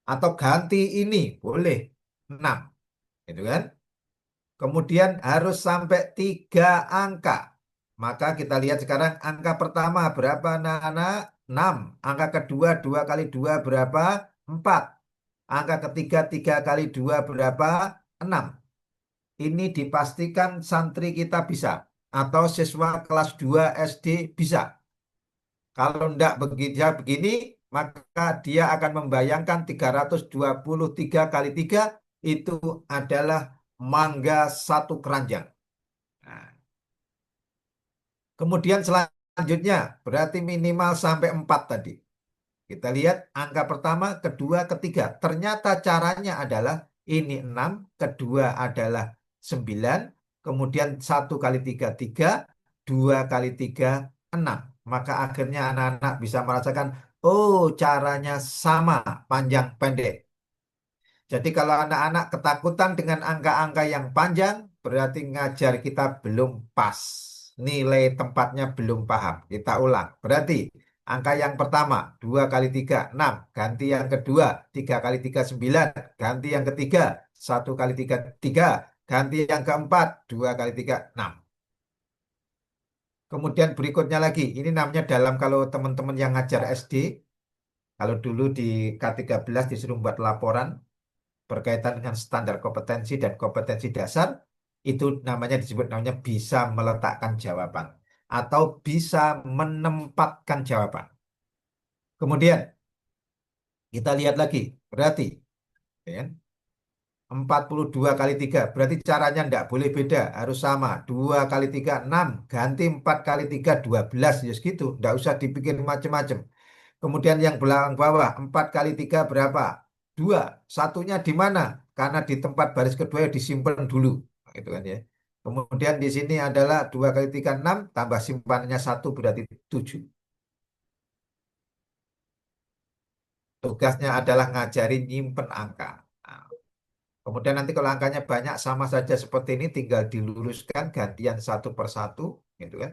Atau ganti ini, boleh. Enam. Itu kan? Kemudian harus sampai tiga angka. Maka kita lihat sekarang angka pertama berapa anak-anak? 6. Angka kedua 2 kali 2 berapa? 4. Angka ketiga 3 kali 2 berapa? 6. Ini dipastikan santri kita bisa. Atau siswa kelas 2 SD bisa. Kalau tidak begini, maka dia akan membayangkan 323 kali 3 itu adalah mangga satu keranjang. Nah, kemudian selanjutnya berarti minimal sampai 4 tadi. Kita lihat angka pertama, kedua, ketiga. Ternyata caranya adalah ini 6, kedua adalah 9, kemudian 1 kali 3 3, 2 kali 3 6. Maka akhirnya anak-anak bisa merasakan, oh caranya sama, panjang pendek. Jadi kalau anak-anak ketakutan dengan angka-angka yang panjang, berarti ngajar kita belum pas. Nilai tempatnya belum paham. Kita ulang. Berarti angka yang pertama, 2 kali 3 6. Ganti yang kedua, 3 kali 3 9. Ganti yang ketiga, 1 kali 3 3. Ganti yang keempat, 2 kali 3 6. Kemudian berikutnya lagi, ini namanya dalam kalau teman-teman yang ngajar SD, kalau dulu di K13 disuruh buat laporan, berkaitan dengan standar kompetensi dan kompetensi dasar itu namanya bisa meletakkan jawaban atau bisa menempatkan jawaban. Kemudian kita lihat lagi berarti ya, 42 kali 3 berarti caranya tidak boleh beda harus sama 2 kali 3 6 ganti 4 kali 3 12 ya segitu tidak usah dipikir macam-macam. Kemudian yang belakang bawah 4 kali 3 berapa? 2. Satunya di mana? Karena di tempat baris kedua ya disimpan dulu. Nah, itu kan ya. Kemudian di sini adalah 2 kali 3 6, tambah simpanannya 1 berarti 7. Tugasnya adalah ngajarin nyimpen angka. Nah, kemudian nanti kalau angkanya banyak sama saja seperti ini, tinggal diluruskan gantian satu per satu, gitu kan.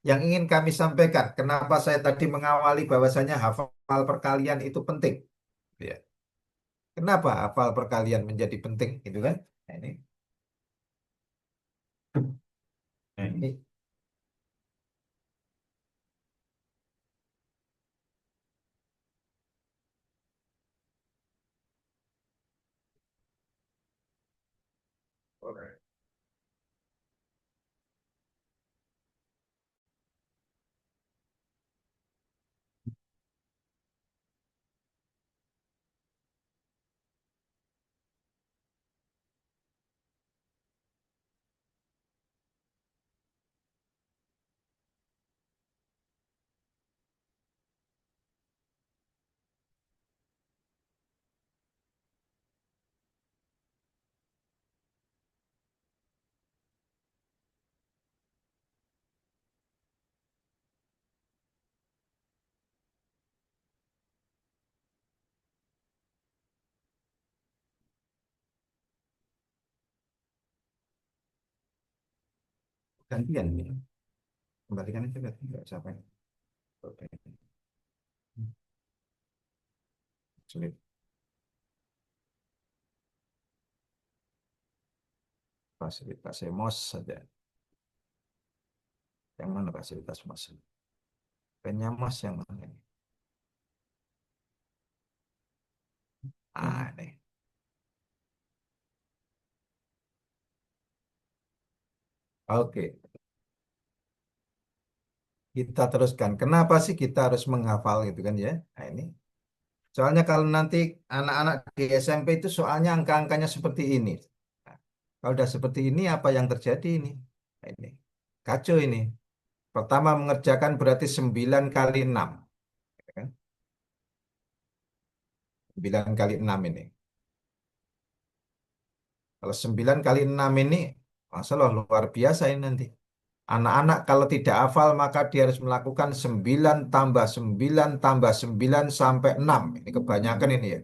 Yang ingin kami sampaikan, kenapa saya tadi mengawali bahwasanya hafal perkalian itu penting. Ya. Kenapa hafal perkalian menjadi penting, gitu kan? Nah, ini. Nah, ini. Gantian ini. Kembalikan aja berarti nggak usah apa. Oke. Sulit. Fasilitas MOS saja. Yang mana fasilitas MOS? Pennya MOS yang mana ini? Ah, ini. Oke, kita teruskan. Kenapa sih kita harus menghafal gitu kan ya? Nah, ini. Soalnya kalau nanti anak-anak di SMP itu soalnya angka-angkanya seperti ini. Nah, kalau udah seperti ini apa yang terjadi ini? Nah, ini. Kacau ini. Pertama mengerjakan berarti 9 kali 6. Ya kan? 9 kali 6 ini. Kalau 9 kali 6 ini, masalah luar biasa ini nanti. Anak-anak kalau tidak hafal maka dia harus melakukan 9 tambah 9 tambah 9 sampai 6. Ini kebanyakan ini ya.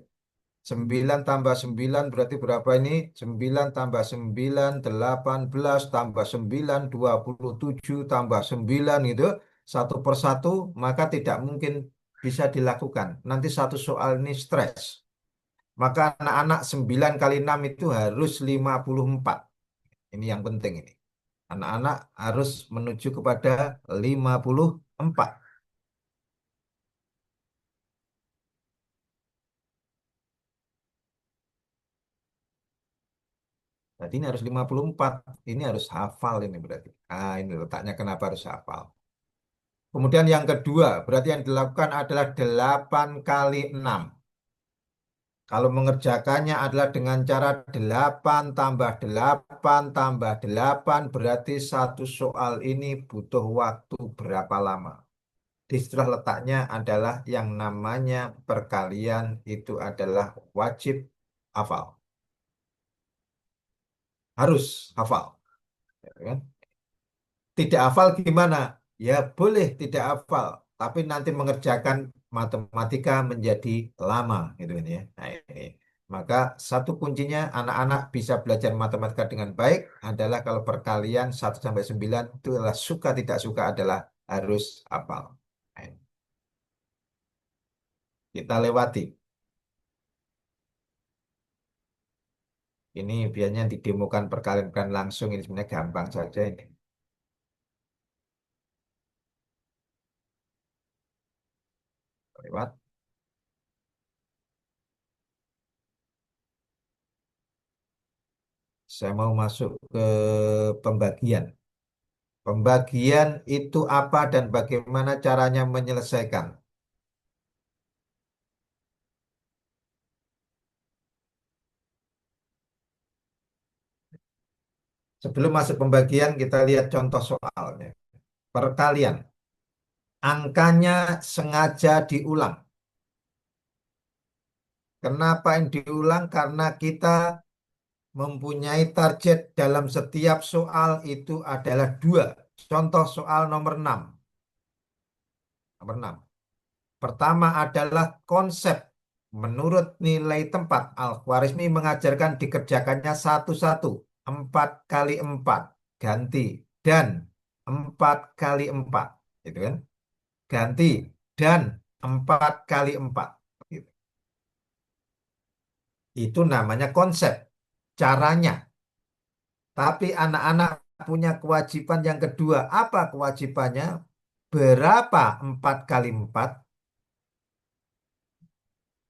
9 tambah 9 berarti berapa ini? 9 tambah 9, 18 tambah 9, 27 tambah 9 gitu. Satu per satu maka tidak mungkin bisa dilakukan. Nanti satu soal ini stres. Maka anak-anak 9 kali 6 itu harus 54. Ini yang penting ini. Anak-anak harus menuju kepada 54. Jadi ini harus 54. Ini harus hafal ini berarti. Ah, ini letaknya kenapa harus hafal. Kemudian yang kedua, berarti yang dilakukan adalah 8 kali 6. Kalau mengerjakannya adalah dengan cara 8 tambah 8 tambah 8, berarti satu soal ini butuh waktu berapa lama? Istilah letaknya adalah yang namanya perkalian itu adalah wajib hafal. Harus hafal. Ya kan? Tidak hafal gimana? Ya boleh tidak hafal, tapi nanti mengerjakan matematika menjadi lama gitu kan ya. Nah, ini. Maka satu kuncinya anak-anak bisa belajar matematika dengan baik adalah kalau perkalian 1 sampai 9 itu adalah suka tidak suka adalah harus hafal. Nah, ini. Kita lewati. Ini biasanya didemokan perkalian langsung ini sebenarnya gampang saja ini. Lewat. Saya mau masuk ke pembagian. Pembagian itu apa dan bagaimana caranya menyelesaikan? Sebelum masuk pembagian, kita lihat contoh soalnya. Perkalian. Angkanya sengaja diulang. Kenapa yang diulang? Karena kita mempunyai target dalam setiap soal itu adalah dua. Contoh soal nomor 6. Nomor 6. Pertama adalah konsep. Menurut nilai tempat, Al-Khwarizmi mengajarkan dikerjakannya satu-satu. 4 kali 4. Ganti. Dan 4 kali 4. Gitu kan? Ganti. Dan 4 kali 4. Gitu. Itu namanya konsep. Caranya. Tapi anak-anak punya kewajiban yang kedua. Apa kewajibannya? Berapa 4 kali 4?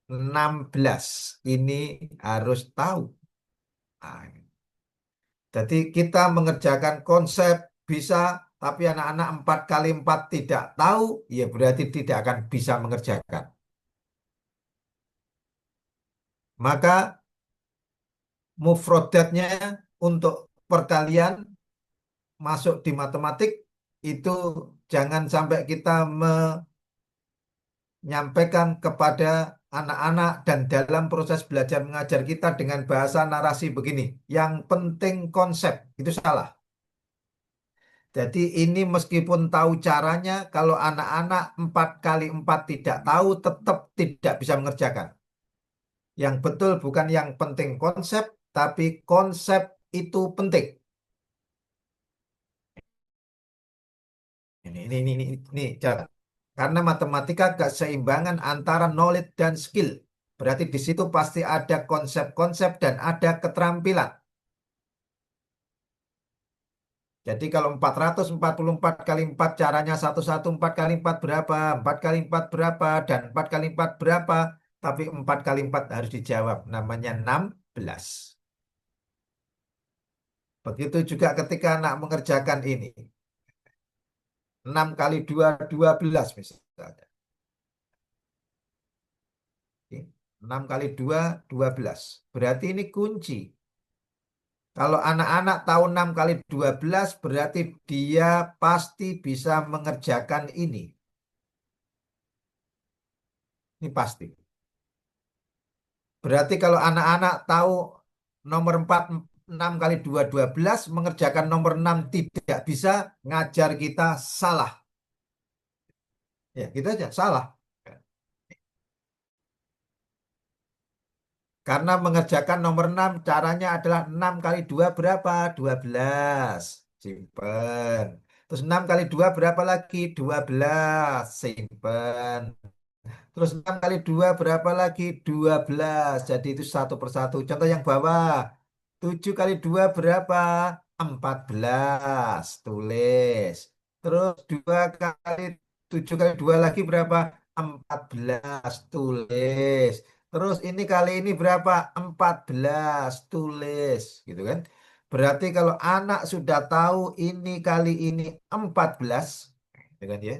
16. Ini harus tahu. Nah, jadi kita mengerjakan konsep bisa, tapi anak-anak 4 kali 4 tidak tahu, ya berarti tidak akan bisa mengerjakan. Maka mufrodatnya untuk perkalian masuk di matematik itu jangan sampai kita menyampaikan kepada anak-anak dan dalam proses belajar mengajar kita dengan bahasa narasi begini. Yang penting konsep, itu salah. Jadi ini meskipun tahu caranya, kalau anak-anak 4 kali 4 tidak tahu, tetap tidak bisa mengerjakan. Yang betul bukan yang penting konsep, tapi konsep itu penting. Ini, cara. Karena matematika keseimbangan antara knowledge dan skill. Berarti di situ pasti ada konsep-konsep dan ada keterampilan. Jadi kalau 444 kali 4 caranya satu-satu 4 kali 4 berapa? 4 kali 4 berapa? Dan 4 kali 4 berapa? Tapi 4 kali 4 harus dijawab. Namanya 16. Begitu juga ketika anak mengerjakan ini. 6 kali 2, 12 misalnya. Oke. 6 kali 2, 12. Berarti ini kunci. Kalau anak-anak tahu 6 kali 12 berarti dia pasti bisa mengerjakan ini. Ini pasti. Berarti kalau anak-anak tahu nomor 4, 6 kali 2, 12, mengerjakan nomor 6 tidak bisa, ngajar kita salah. Ya, gitu aja, salah. Karena mengerjakan nomor 6 caranya adalah 6 kali 2 berapa? 12. Simpen. Terus 6 kali 2 berapa lagi? 12. Simpen. Terus 6 kali 2 berapa lagi? 12. Jadi itu satu persatu. Contoh yang bawah. 7 kali 2 berapa? 14. Tulis. Terus 2 kali 7 kali 2 lagi berapa? 14. Tulis. Terus ini kali ini berapa? 14. Tulis. Gitu kan? Berarti kalau anak sudah tahu ini kali ini 14, ya kan ya?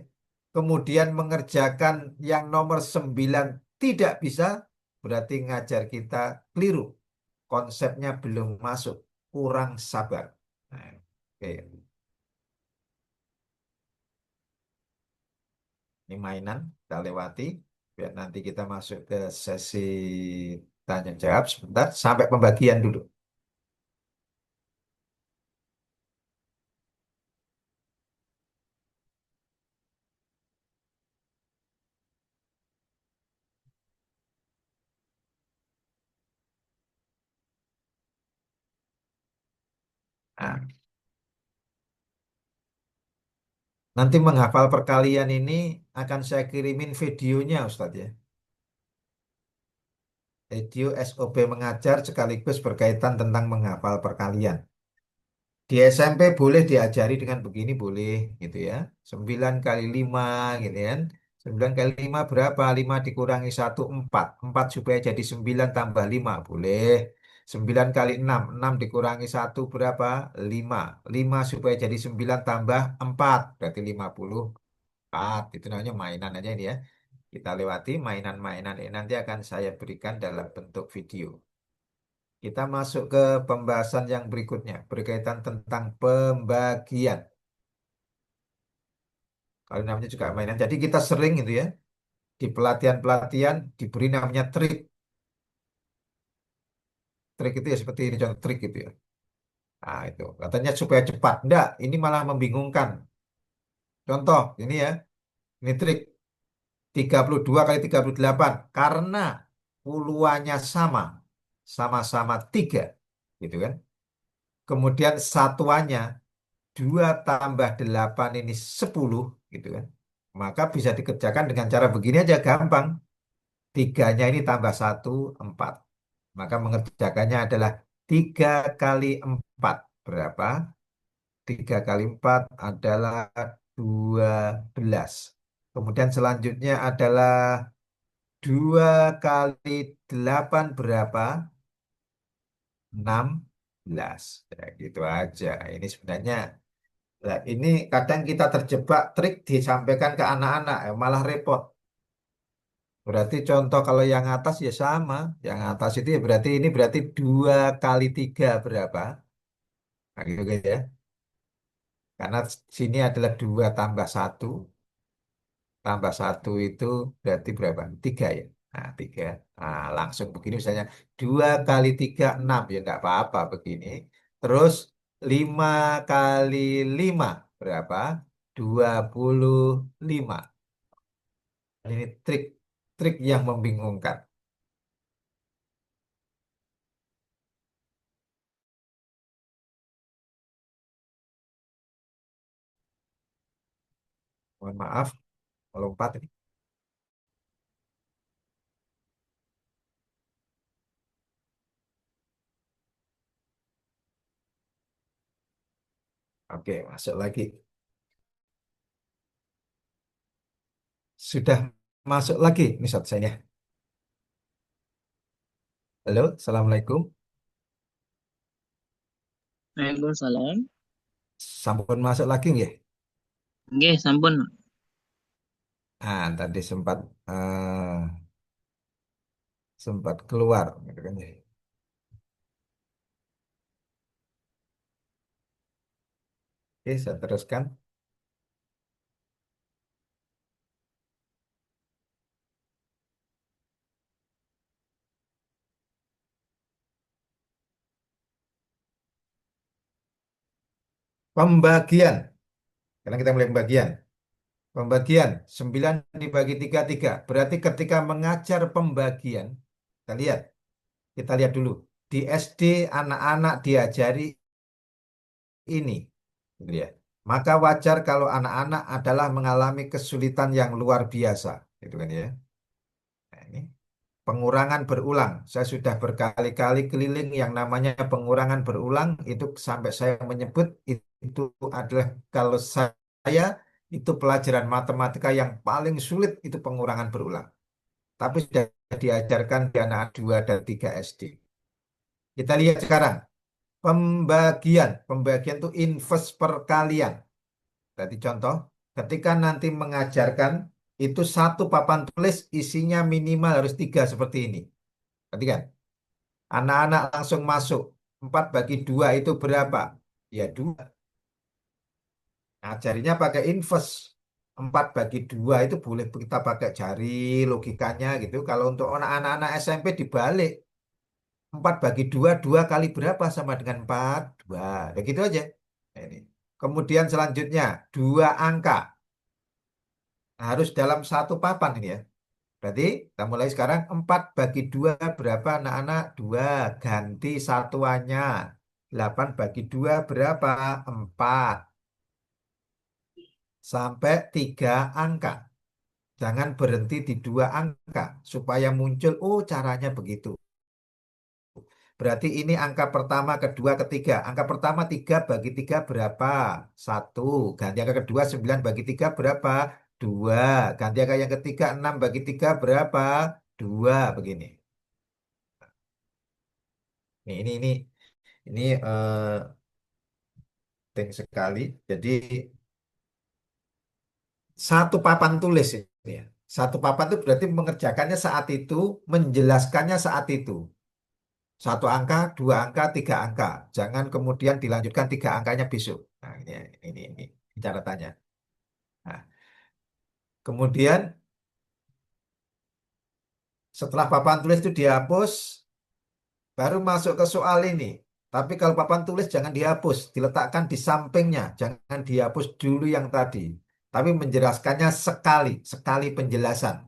Kemudian mengerjakan yang nomor 9 tidak bisa, berarti ngajar kita keliru. Konsepnya belum masuk, kurang sabar. Nah, oke. Ini mainan, kita lewati. Biar nanti kita masuk ke sesi tanya jawab sebentar, sampai pembagian dulu. Nah, nanti menghafal perkalian ini akan saya kirimin videonya, Ustadz ya. Video SOP mengajar sekaligus berkaitan tentang menghafal perkalian. Di SMP boleh diajari dengan begini, boleh gitu ya. 9 kali 5 gitu kan. 9 kali 5 berapa? 5 dikurangi 1, 4. 4 supaya jadi 9 tambah 5, boleh. 9 kali 6, 6 dikurangi 1 berapa? 5. 5 supaya jadi 9 tambah 4, berarti 54. Itu namanya mainan aja ini ya. Kita lewati mainan-mainan ini nanti akan saya berikan dalam bentuk video. Kita masuk ke pembahasan yang berikutnya berkaitan tentang pembagian. Kalau namanya juga mainan. Jadi kita sering gitu ya di pelatihan-pelatihan diberi namanya trik. trik itu ya seperti ini contoh trik gitu ya. Nah, itu katanya supaya cepat. Enggak, ini malah membingungkan. Contoh, ini ya, ini trik 32 kali 38. Karena puluhannya sama, sama-sama 3, gitu kan. Kemudian satuannya 2 tambah 8 ini 10, gitu kan. Maka bisa dikerjakan dengan cara begini aja, gampang. Tiganya ini tambah 1, 4. Maka mengerjakannya adalah 3 kali 4. Berapa? 3 kali 4 adalah 12. Kemudian selanjutnya adalah 2 kali 8 berapa? 16. Ya, gitu aja. Ini sebenarnya, nah, ini kadang kita terjebak trik disampaikan ke anak-anak, malah repot. Berarti contoh kalau yang atas ya sama. Yang atas itu ya berarti ini berarti 2 kali 3 berapa? Nah, gitu guys ya. Karena sini adalah 2 tambah 1. Tambah 1 itu berarti berapa? 3 ya. Nah, 3. Nah, langsung begini misalnya 2 kali 3 6. Ya enggak apa-apa begini. Terus 5 kali 5 berapa? 25. Ini trik yang membingungkan. Mohon maaf, melompat ini. Oke, masuk lagi. Sudah masuk lagi nih saya. Halo, Assalamualaikum. Waalaikumsalam. Sampun masuk lagi nggih? Nggih, sampun. Ah, tadi sempat keluar gitu kan ya. Oke, saya teruskan. Pembagian. Sekarang kita mulai pembagian. Pembagian 9 dibagi 3 3. Berarti ketika mengajar pembagian, kita lihat dulu. Di SD anak-anak diajari ini, gitu ya. Maka wajar kalau anak-anak adalah mengalami kesulitan yang luar biasa, gitu kan ya. Nah, ini pengurangan berulang. Saya sudah berkali-kali keliling yang namanya pengurangan berulang itu sampai saya menyebut itu adalah kalau saya itu pelajaran matematika yang paling sulit itu pengurangan berulang. Tapi sudah diajarkan di anak 2 dan 3 SD. Kita lihat sekarang pembagian. Pembagian itu inverse perkalian. Jadi contoh, ketika nanti mengajarkan itu satu papan tulis isinya minimal harus 3 seperti ini. Perhatikan. Anak-anak langsung masuk. 4 bagi 2 itu berapa? Ya 2. Nah, jarinya pakai inverse. 4 bagi 2 itu boleh kita pakai jari logikanya gitu. Kalau untuk anak-anak SMP dibalik. 4 bagi 2 2 kali berapa sama dengan 4? 2. Ya gitu aja. Nah, ini. Kemudian selanjutnya, 2 angka. Nah, harus dalam satu papan ini ya. Berarti kita mulai sekarang 4 bagi 2 berapa anak-anak? 2. Ganti satuannya. 8 bagi 2 berapa? 4. Sampai 3 angka. Jangan berhenti di 2 angka. Supaya muncul, oh caranya begitu. Berarti ini angka pertama, kedua, ketiga. Angka pertama 3 bagi 3 berapa? 1. Ganti angka kedua 9 bagi 3 berapa? 2. Ganti angka yang ketiga 6 bagi 3 berapa? 2. Begini. Ini penting sekali. Jadi satu papan tulis ini ya. Satu papan itu berarti mengerjakannya saat itu, menjelaskannya saat itu. Satu angka, 2 angka, 3 angka. Jangan kemudian dilanjutkan 3 angkanya besok. Nah, ini catatannya. Nah, kemudian setelah papan tulis itu dihapus, baru masuk ke soal ini. Tapi kalau papan tulis jangan dihapus, diletakkan di sampingnya, jangan dihapus dulu yang tadi. Tapi menjelaskannya sekali, sekali penjelasan.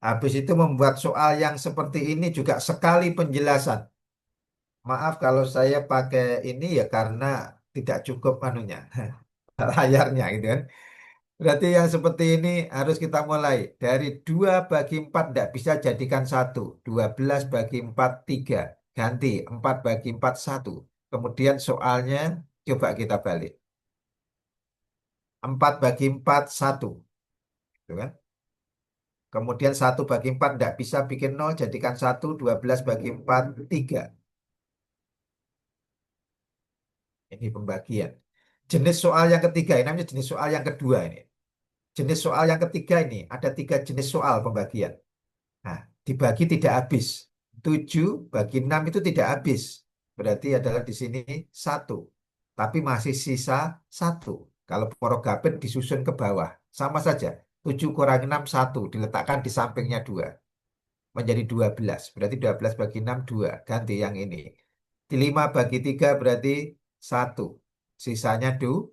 Habis itu membuat soal yang seperti ini juga sekali penjelasan. Maaf kalau saya pakai ini ya karena tidak cukup anunya, layarnya gitu kan. Berarti yang seperti ini harus kita mulai. Dari 2 bagi 4 tidak bisa jadikan satu. 12 bagi 4 3. Ganti 4 bagi 4 1. Kemudian soalnya coba kita balik. 4 bagi 4 1. Gitu kan? Kemudian 1 bagi 4 tidak bisa bikin nol, jadikan satu. 12 bagi 4 3. Ini pembagian. Jenis soal yang ketiga, ini namanya jenis soal yang kedua ini. Jenis soal yang ketiga ini, ada 3 jenis soal pembagian. Nah, dibagi tidak habis. 7 bagi 6 itu tidak habis. Berarti adalah di sini satu. Tapi masih sisa satu. Kalau porogapit disusun ke bawah. Sama saja. 7 kurang 6 satu. Diletakkan di sampingnya 2. Menjadi 12. Berarti 12 bagi 6 2. Ganti yang ini. Di 5 bagi 3 berarti satu. Sisanya 2.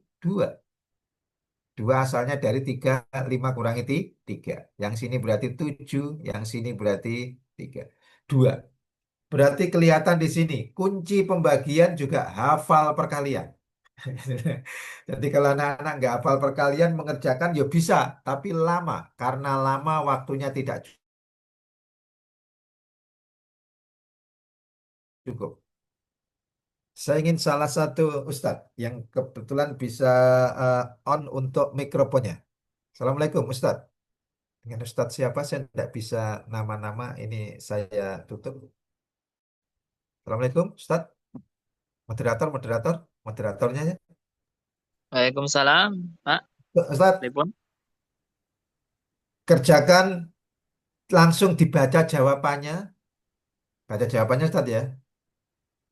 2 asalnya dari 3, 5 kurangi 3. Yang sini berarti 7, yang sini berarti 3. 2. Berarti kelihatan di sini, kunci pembagian juga hafal perkalian. Jadi kalau anak-anak nggak hafal perkalian mengerjakan ya bisa, tapi lama. Karena lama waktunya tidak cukup. Saya ingin salah satu Ustadz yang kebetulan bisa on untuk mikrofonnya. Assalamualaikum Ustadz. Dengan Ustadz siapa saya tidak bisa nama-nama ini saya tutup. Assalamualaikum Ustadz. Moderator, moderator, moderatornya ya. Waalaikumsalam, Pak. Ustadz, Telepon. kerjakan langsung dibaca jawabannya. Baca jawabannya Ustadz ya.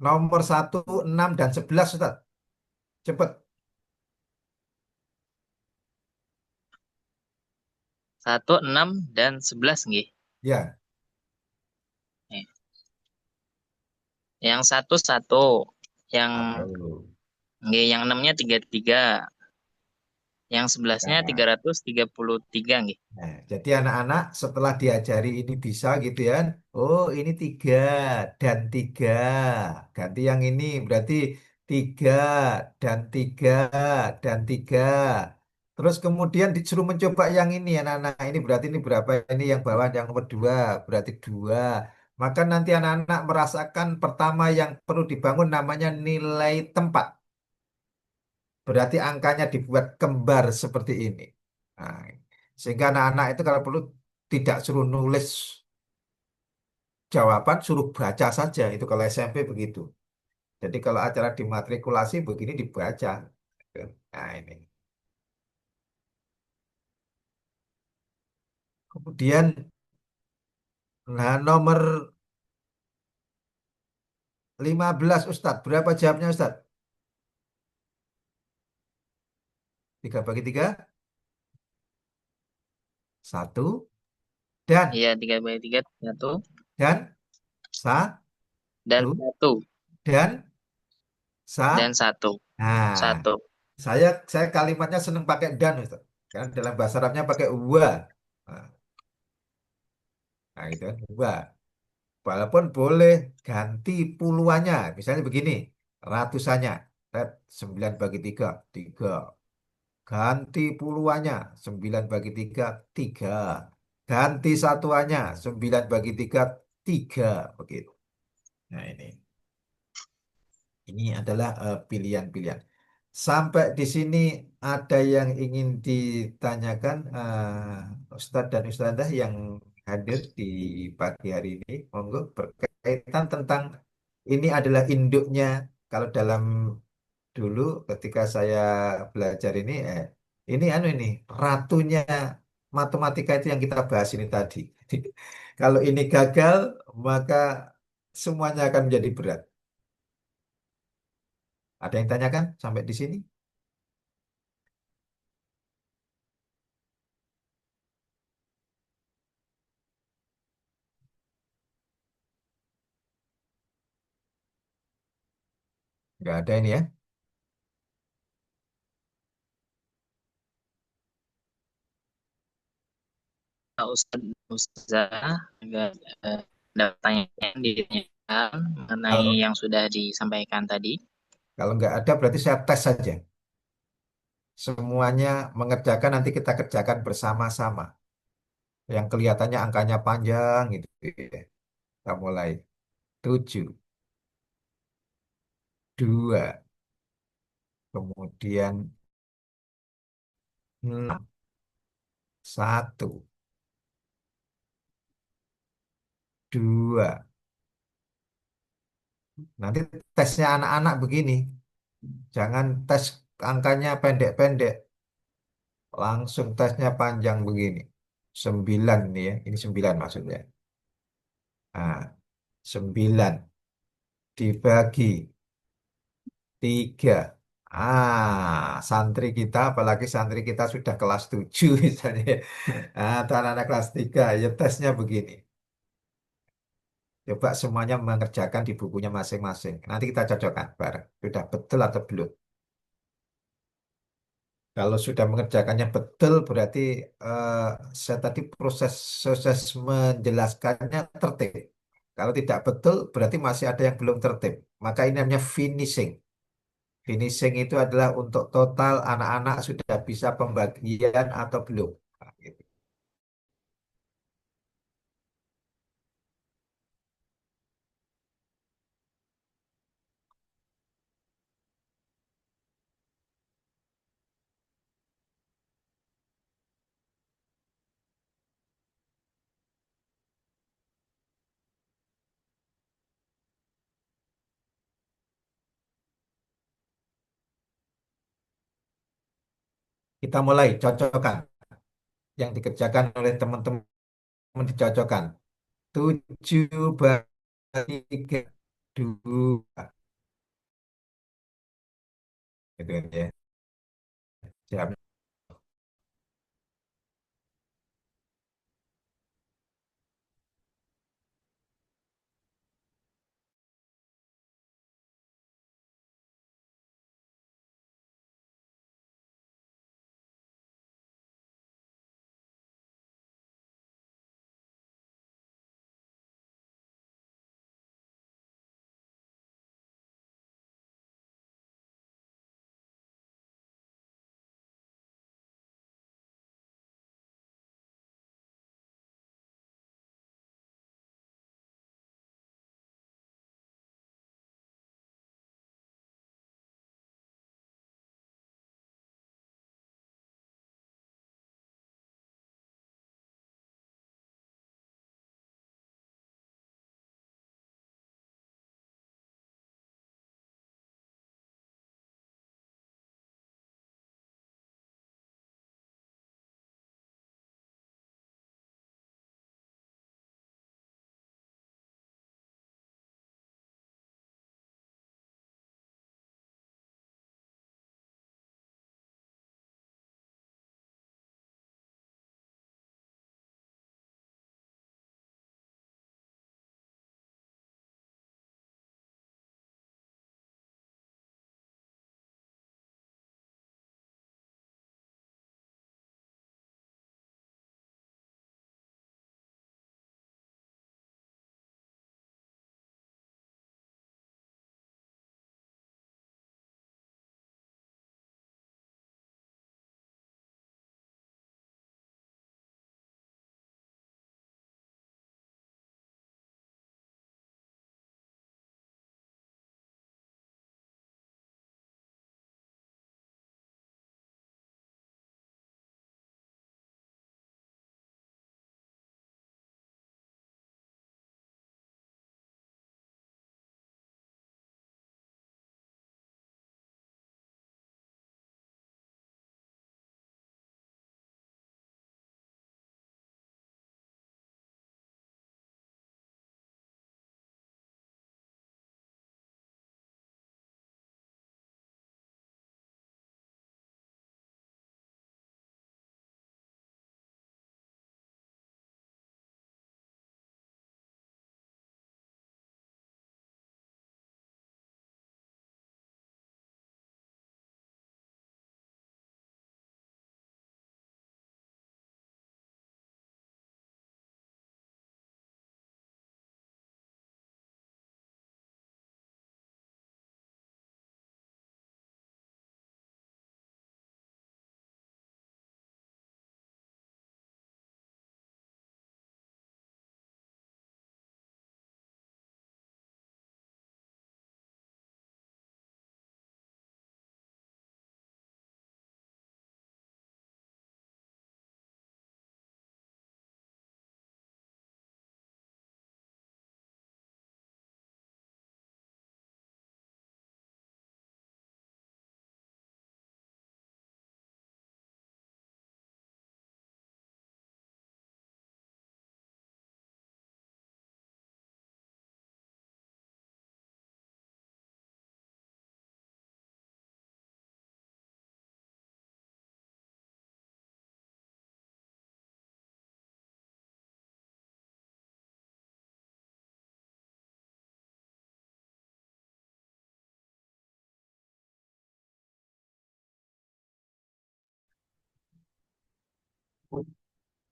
Nomor 1, 6, dan 11 Ustadz. Cepet. 1, 6, dan 11 nggih. Ya. Nih. Yang 1 1, yang Satu. nggih, yang 6-nya 33, yang 11-nya Ya. 333 nggih. Nah, jadi anak-anak setelah diajari ini bisa gitu ya. Oh ini 3 dan 3. Ganti yang ini berarti 3 dan 3 dan 3. Terus kemudian disuruh mencoba yang ini anak-anak. Ini berarti ini berapa ini yang bawah yang nomor 2 berarti 2. Maka nanti anak-anak merasakan pertama yang perlu dibangun namanya nilai tempat. Berarti angkanya dibuat kembar seperti ini. Nah, sehingga anak-anak itu kalau perlu tidak suruh nulis jawaban, suruh baca saja. Itu kalau SMP begitu. Jadi kalau acara dimatrikulasi begini dibaca. Nah ini. Kemudian, nah nomor 15 Ustadz. Berapa jawabnya Ustadz? 3 bagi 3? 1. Dan, Iya, 3/3 1 dan, 1. dan 1 Dan, dan 1. Nah, 1. saya kalimatnya seneng pakai dan Ustaz. Karena dalam bahasa Arabnya pakai wa. Nah, nah, gitu kan, wa. Walaupun boleh ganti puluhannya. Misalnya begini, ratusannya. 9 bagi 3 3. Ganti puluhannya, 9 bagi 3 3. Ganti satuannya, 9 bagi 3 3. Begitu. Nah, ini. Ini adalah pilihan-pilihan. Sampai di sini ada yang ingin ditanyakan Ustadz dan Ustadzah yang hadir di pagi hari ini. Monggo berkaitan tentang ini adalah induknya. Kalau dalam dulu ketika saya belajar ini ini ratunya matematika itu yang kita bahas ini tadi. Kalau ini gagal maka semuanya akan menjadi berat. Ada yang tanyakan sampai di sini? Nggak ada ini ya. Ustadz Ustazah agar ada pertanyaan ditanyakan mengenai Kalau yang sudah disampaikan tadi. kalau nggak ada berarti saya tes saja. Semuanya mengerjakan nanti kita kerjakan bersama-sama. Yang kelihatannya angkanya panjang gitu ya. Kita mulai. 7, 2, kemudian 6, 1, 2. Nanti tesnya anak-anak begini. Jangan tes angkanya pendek-pendek. Langsung tesnya panjang begini. 9 nih ya. Ini 9 maksudnya. Nah, 9 dibagi 3. Santri kita, apalagi santri kita sudah kelas 7 misalnya. Atau anak-anak kelas 3, ya tesnya begini. Coba semuanya mengerjakan di bukunya masing-masing. Nanti kita cocokkan bareng. Sudah betul atau belum? Kalau sudah mengerjakannya betul, berarti eh, saya tadi proses menjelaskannya tertib. Kalau tidak betul, berarti masih ada yang belum tertib. Maka ini namanya finishing. Finishing itu adalah untuk total anak-anak sudah bisa pembagian atau belum. Nah, gitu. Kita mulai cocokkan. Yang dikerjakan oleh teman-teman dicocokkan. 7 bagi 3, 2. Gitu ya. Siap.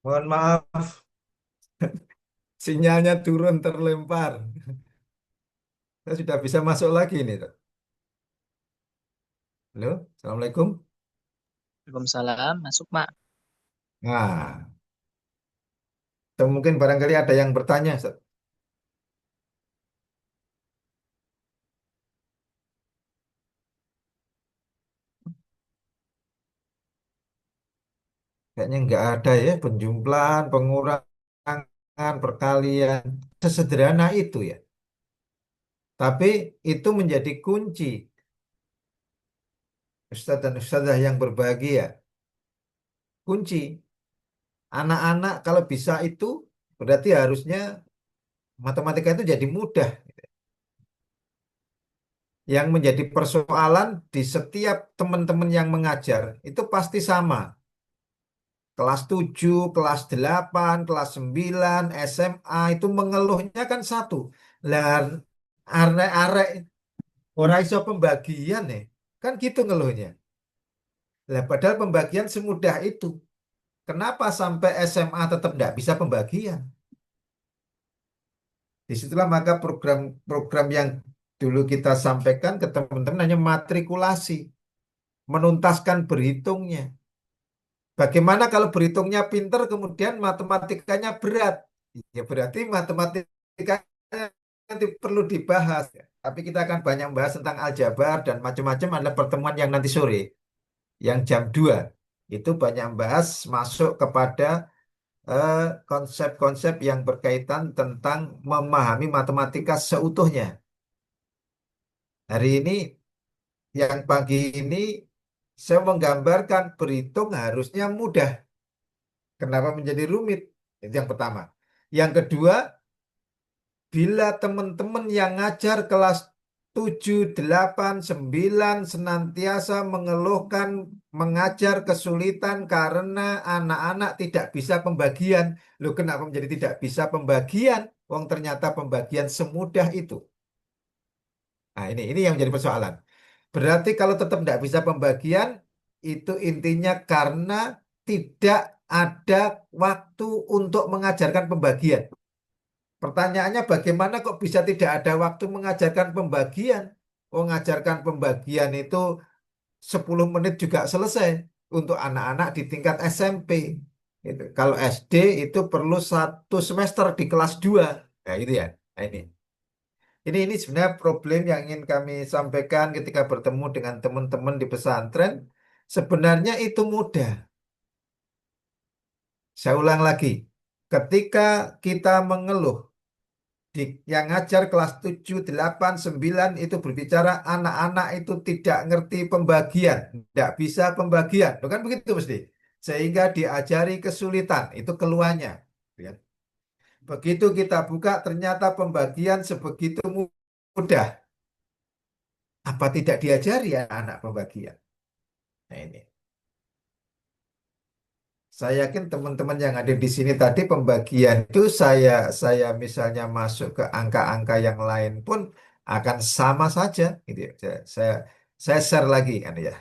Mohon maaf, sinyalnya turun terlempar. Saya sudah bisa masuk lagi nih, Dok. Halo, Assalamualaikum. Waalaikumsalam. Masuk, Mak. Nah, atau mungkin barangkali ada yang bertanya, Ustaz. Kayaknya nggak ada ya penjumlahan, pengurangan, perkalian. Sesederhana itu ya. Tapi itu menjadi kunci Ustadz dan Ustazah yang berbahagia. Kunci. Anak-anak kalau bisa itu berarti harusnya matematika itu jadi mudah. Yang menjadi persoalan di setiap teman-teman yang mengajar itu pasti sama. Kelas 7, kelas 8, kelas 9, SMA itu mengeluhnya kan satu. Lah arek-arek ora iso pembagian nih. Kan gitu ngeluhnya. Lah padahal pembagian semudah itu. Kenapa sampai SMA tetap tidak bisa pembagian? Disitulah maka program-program yang dulu kita sampaikan ke teman-teman hanya matrikulasi, menuntaskan berhitungnya. Bagaimana kalau berhitungnya pinter, kemudian matematikanya berat? Ya berarti matematika nanti perlu dibahas. Tapi kita akan banyak membahas tentang aljabar dan macam-macam ada pertemuan yang nanti sore, yang jam 2. Itu banyak membahas masuk kepada konsep-konsep yang berkaitan tentang memahami matematika seutuhnya. Hari ini, yang pagi ini, saya menggambarkan berhitung harusnya mudah. Kenapa menjadi rumit? Itu yang pertama. Yang kedua, bila teman-teman yang ngajar kelas 7, 8, 9 senantiasa mengeluhkan mengajar kesulitan karena anak-anak tidak bisa pembagian. Loh, kenapa menjadi tidak bisa pembagian? Wong ternyata pembagian semudah itu. Nah, ini yang menjadi persoalan. Berarti kalau tetap tidak bisa pembagian, itu intinya karena tidak ada waktu untuk mengajarkan pembagian. Pertanyaannya bagaimana kok bisa tidak ada waktu mengajarkan pembagian? Mengajarkan pembagian itu 10 menit juga selesai untuk anak-anak di tingkat SMP. Gitu. Kalau SD itu perlu 1 semester di kelas 2. Nah, itu ya. Nah, ini. Ini sebenarnya problem yang ingin kami sampaikan ketika bertemu dengan teman-teman di pesantren. Sebenarnya itu mudah. Saya ulang lagi. Ketika kita mengeluh, yang ngajar kelas 7, 8, 9 itu berbicara anak-anak itu tidak ngerti pembagian, tidak bisa pembagian. Loh kan begitu mesti. Sehingga diajari kesulitan, itu keluhannya. Ya. Begitu kita buka, ternyata pembagian sebegitu mudah. Apa tidak diajari ya anak pembagian? Nah ini. Saya yakin teman-teman yang ada di sini tadi pembagian itu saya misalnya masuk ke angka-angka yang lain pun akan sama saja gitu ya. Saya share lagi kan ya,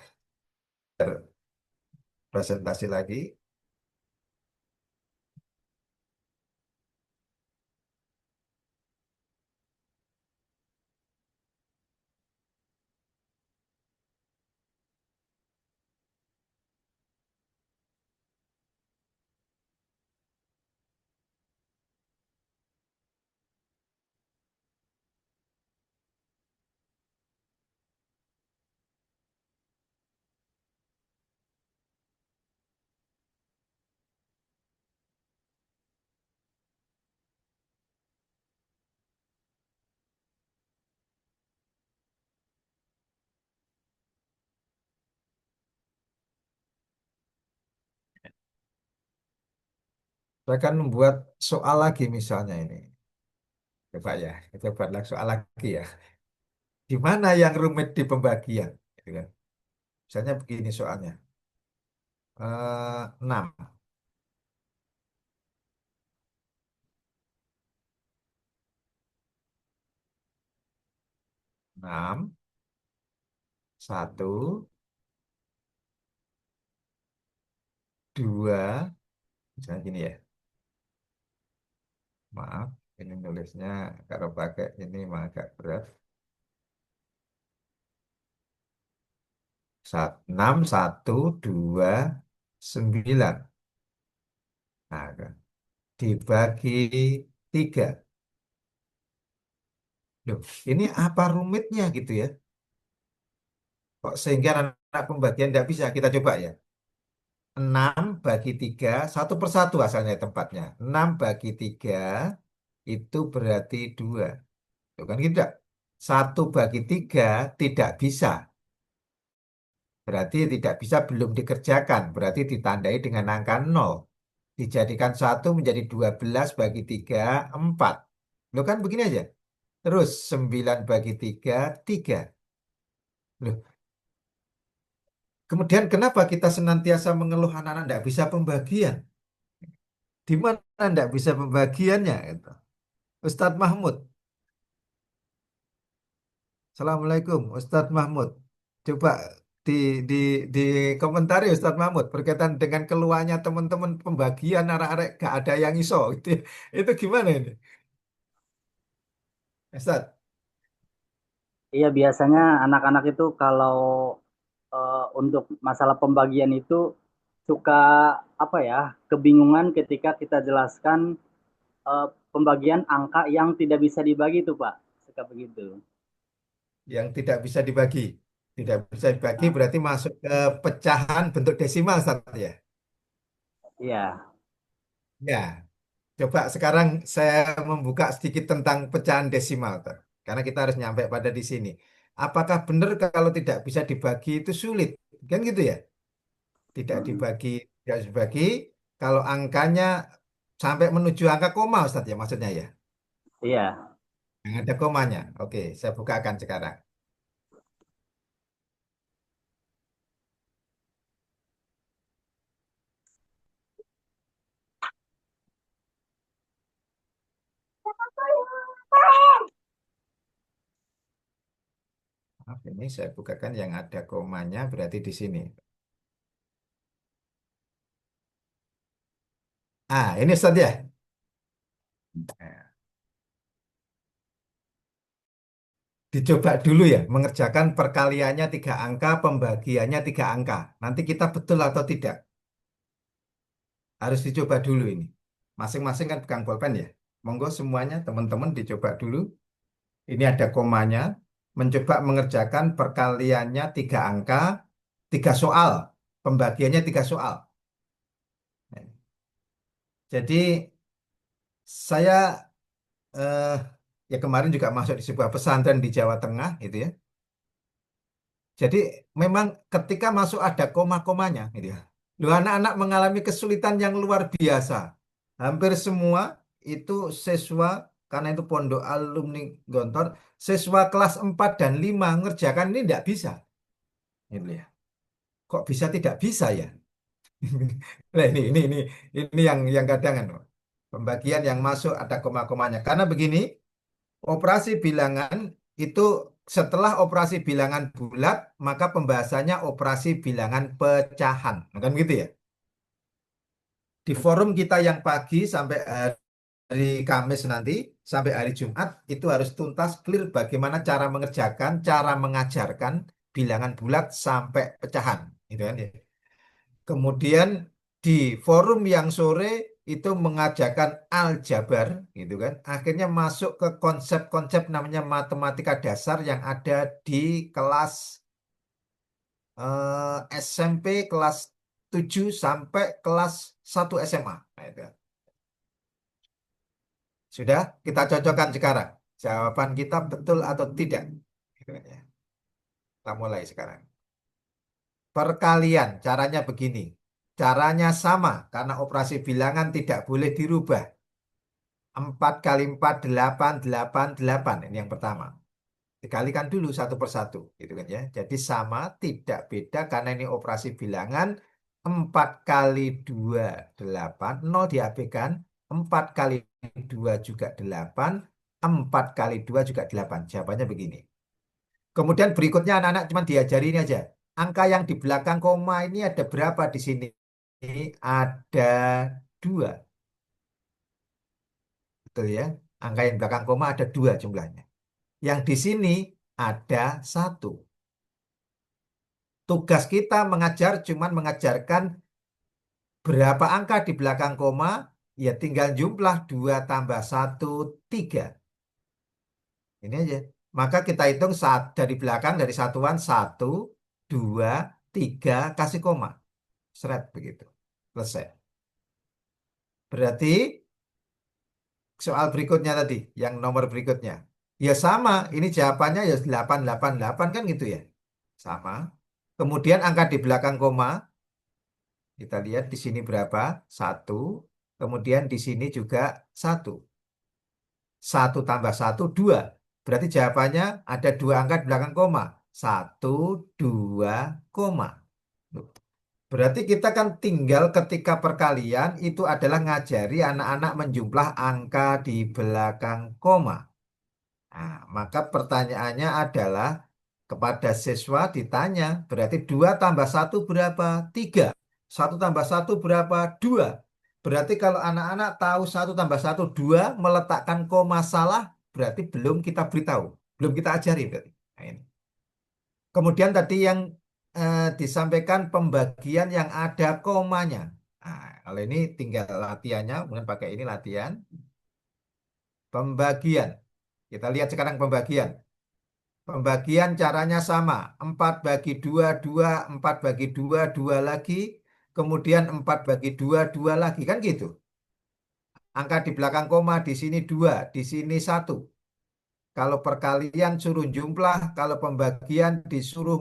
presentasi lagi. Saya akan membuat soal lagi misalnya ini. Coba ya, kita buat soal lagi ya. Di mana yang rumit di pembagian? Gitu kan. Misalnya begini soalnya. 6. 6, 1, 2, Misalnya gini ya, maaf, ini nulisnya kalau pakai ini mah agak berat. 6, 1, 2, 9. Nah, kan. Dibagi 3. Loh, ini apa rumitnya gitu ya? Kok sehingga anak pembagian tidak bisa? Kita coba ya. 6 bagi 3, satu per satu asalnya tempatnya. 6 bagi 3 itu berarti 2. Tuh kan tidak. 1 bagi 3 tidak bisa. Berarti tidak bisa belum dikerjakan. Berarti ditandai dengan angka 0. Dijadikan 1 menjadi 12 bagi 3, 4. Loh kan begini aja. Terus 9 bagi 3, 3. Loh, kemudian kenapa kita senantiasa mengeluh anak-anak tidak bisa pembagian? Di mana tidak bisa pembagiannya? Gitu. Ustadz Mahmud. Assalamualaikum, Ustadz Mahmud. Coba di di di komentari Ustadz Mahmud berkaitan dengan keluhannya teman-teman pembagian arek-arek gak ada yang iso gitu. Itu gimana ini, Ustadz? Iya, biasanya anak-anak itu kalau untuk masalah pembagian itu suka apa ya, kebingungan ketika kita jelaskan pembagian angka yang tidak bisa dibagi itu, Pak. Suka begitu. Yang tidak bisa dibagi. Tidak bisa dibagi Nah, berarti masuk ke pecahan bentuk desimal, Ustadz ya. iya, Ya, coba sekarang saya membuka sedikit tentang pecahan desimal, Tuh. Karena kita harus nyampe pada di sini. Apakah benar kalau tidak bisa dibagi itu sulit? Kan gitu ya? Tidak mm, dibagi, tidak dibagi. Kalau angkanya sampai menuju angka koma, Ustadz ya maksudnya ya. iya, Yang ada komanya. Oke, saya bukakan sekarang. Maaf, ini saya bukakan yang ada komanya berarti di sini. Ah, ini Ustadz ya. Nah, dicoba dulu ya, mengerjakan perkaliannya 3 angka, pembagiannya 3 angka. Nanti kita betul atau tidak. Harus dicoba dulu ini. Masing-masing kan pegang pulpen ya. Monggo semuanya teman-teman dicoba dulu. Ini ada komanya. Mencoba mengerjakan perkaliannya 3 angka, 3 soal. Pembagiannya 3 soal. Jadi saya eh, ya kemarin juga masuk di sebuah pesantren di Jawa Tengah gitu ya. Jadi memang ketika masuk ada koma-komanya gitu ya. Loh, anak-anak mengalami kesulitan yang luar biasa. Hampir semua itu siswa karena itu pondok alumni Gontor, siswa kelas 4 dan 5 ngerjakan ini tidak bisa. Gitu ya. Kok bisa tidak bisa ya? Nah, ini yang kadang kan, pembagian yang masuk ada koma-komanya. Karena begini, operasi bilangan itu setelah operasi bilangan bulat, maka pembahasannya operasi bilangan pecahan. Kan gitu ya. Di forum kita yang pagi sampai hari Kamis nanti, sampai hari Jumat, itu harus tuntas clear bagaimana cara mengerjakan, cara mengajarkan bilangan bulat sampai pecahan. Gitu kan ya. Kemudian di forum yang sore itu mengajarkan aljabar, gitu kan. Akhirnya masuk ke konsep-konsep namanya matematika dasar yang ada di kelas SMP kelas 7 sampai kelas 1 SMA. Nah, itu. Sudah kita cocokkan sekarang. Jawaban kita betul atau tidak. Gitu kan ya. Kita mulai sekarang. Perkalian, caranya begini. Caranya sama, karena operasi bilangan tidak boleh dirubah. 4 kali 4 8 8 8. Ini yang pertama. Dikalikan dulu satu persatu. Gitu kan ya. Jadi sama, tidak beda, karena ini operasi bilangan. 4 kali 2 8. 0 diabaikan. 4 kali 2 juga 8. 4 kali 2 juga 8. Jawabannya begini. Kemudian berikutnya anak-anak cuma diajari ini aja. Angka yang di belakang koma ini ada berapa di sini? Ada 2. Betul ya? Angka yang belakang koma ada 2 jumlahnya. Yang di sini ada 1. Tugas kita mengajar cuman mengajarkan berapa angka di belakang koma, ya tinggal jumlah 2 tambah 1, 3. Ini aja. Maka kita hitung saat dari belakang, dari satuan 1, 2, 3, kasih koma. Seret begitu. Selesai. Berarti soal berikutnya tadi, yang nomor berikutnya. Ya sama, ini jawabannya ya 888 kan gitu ya. Sama. Kemudian angka di belakang koma, kita lihat di sini berapa? 1. Kemudian di sini juga 1. 1 tambah 1, 2. Berarti jawabannya ada 2 angka di belakang koma. 1, 2, koma. Berarti kita kan tinggal ketika perkalian itu adalah ngajari anak-anak menjumlah angka di belakang koma. Nah, maka pertanyaannya adalah kepada siswa ditanya, berarti 2 tambah 1 berapa? 3. 1 tambah 1 berapa? 2. Berarti kalau anak-anak tahu 1 tambah 1, 2, meletakkan koma salah, berarti belum kita beritahu. Belum kita ajari berarti. Nah, ini. Kemudian tadi yang disampaikan pembagian yang ada komanya. Nah, kalau ini tinggal latihannya, kemudian pakai ini latihan. Pembagian. Kita lihat sekarang pembagian. Pembagian caranya sama. 4 bagi 2, 2, 4 bagi 2, 2 lagi. Kemudian 4 bagi 2, 2 lagi. Kan gitu. Angka di belakang koma di sini 2, di sini 1. Kalau perkalian suruh jumlah, kalau pembagian disuruh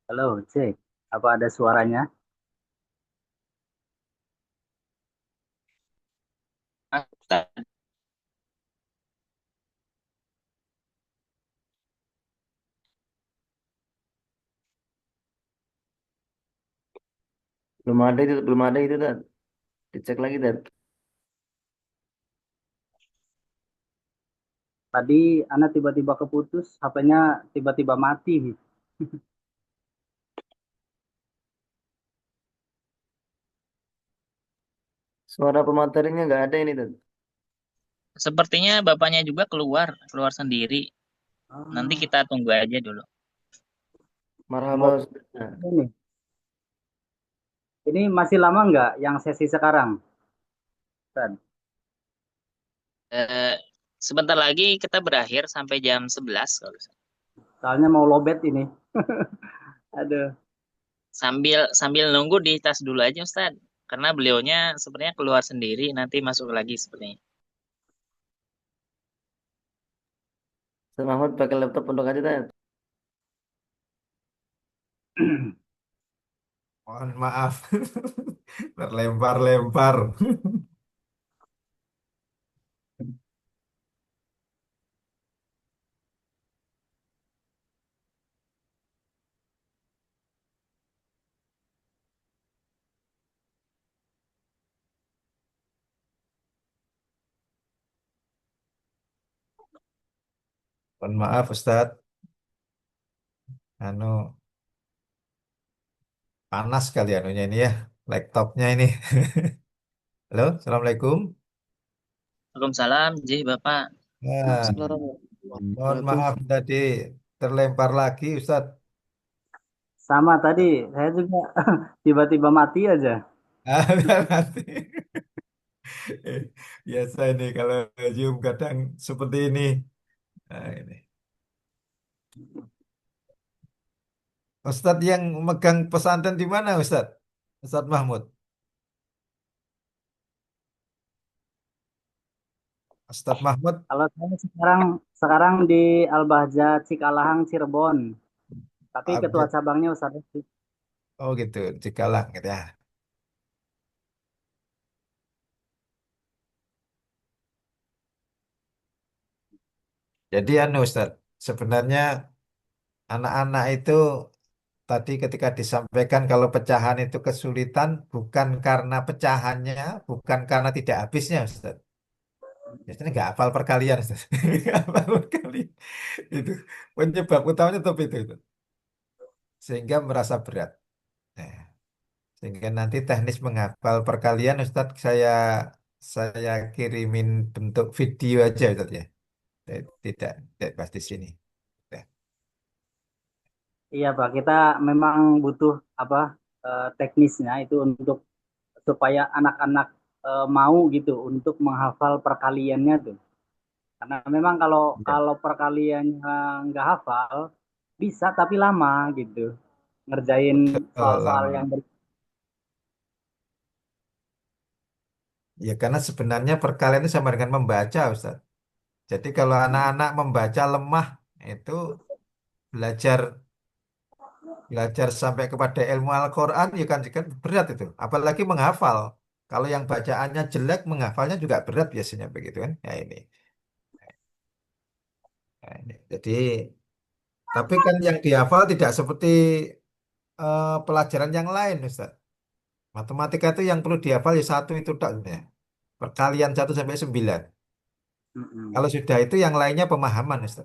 Halo, cek. Apa ada suaranya? Belum ada itu dan dicek lagi dan Tadi Ana tiba-tiba keputus, HP-nya tiba-tiba mati. suara pematerinya nggak ada ini dan. Sepertinya bapaknya juga keluar sendiri. Nanti Ah, kita tunggu aja dulu. Marhaba mau Ustaz. Nah, ini. Ini masih lama nggak yang sesi sekarang, Ustaz? Eh, Sebentar lagi kita berakhir sampai jam 11 kalau nggak salah. Soalnya mau lobet ini. Aduh. Sambil sambil nunggu di tas dulu aja Ustaz. Karena beliaunya sebenarnya keluar sendiri, nanti masuk lagi sepertinya. Ustaz Mahmud pakai laptop untuk aja dan. Mohon maaf. Terlempar-lempar. Mohon maaf Ustadz. Anu, panas kali anunya ini ya. Laptopnya ini. Halo, Assalamualaikum. Waalaikumsalam, Ji Bapak. Nah, mohon Assalamualaikum. maaf tadi terlempar lagi Ustadz. Sama tadi, saya juga tiba-tiba mati aja. Ah, nanti. Biasa ini kalau Zoom kadang seperti ini. Nah, ini. Ustadz yang megang pesantren di mana Ustadz? Ustadz Mahmud. Ustadz Mahmud. Kalau saya sekarang sekarang di Al-Bahjah Cikalahang Cirebon, tapi ketua Abjad. cabangnya Ustaz Reski. Oh gitu, Cikalang gitu ya. Jadi anu Ustadz, sebenarnya anak-anak itu tadi ketika disampaikan kalau pecahan itu kesulitan bukan karena pecahannya, bukan karena tidak habisnya Ustaz. Biasanya nggak hafal perkalian Ustaz. Nggak hafal perkalian. Itu penyebab utamanya tapi itu. Sehingga merasa berat. Nah, sehingga nanti teknis menghafal perkalian Ustaz saya kirimin bentuk video aja Ustaz ya. Tidak pas di sini. Nah, Iya Pak, kita memang butuh apa teknisnya itu untuk supaya anak-anak mau gitu untuk menghafal perkaliannya tuh. Karena memang kalau iya. kalau perkaliannya nggak hafal bisa tapi lama gitu ngerjain Betul, soal-soal lama. yang Ya karena sebenarnya perkalian itu sama dengan membaca Ustaz. Jadi kalau anak-anak membaca lemah itu belajar belajar sampai kepada ilmu Al-Quran kan berat itu. Apalagi menghafal. Kalau yang bacaannya jelek, menghafalnya juga berat biasanya begitu kan. Ya ini. Nah, ini. Jadi, tapi kan yang dihafal tidak seperti pelajaran yang lain Ustaz. Matematika itu yang perlu dihafal ya satu itu tak sebenarnya. Perkalian 1 sampai 9. Mm-mm. Kalau sudah itu yang lainnya pemahaman Ustaz.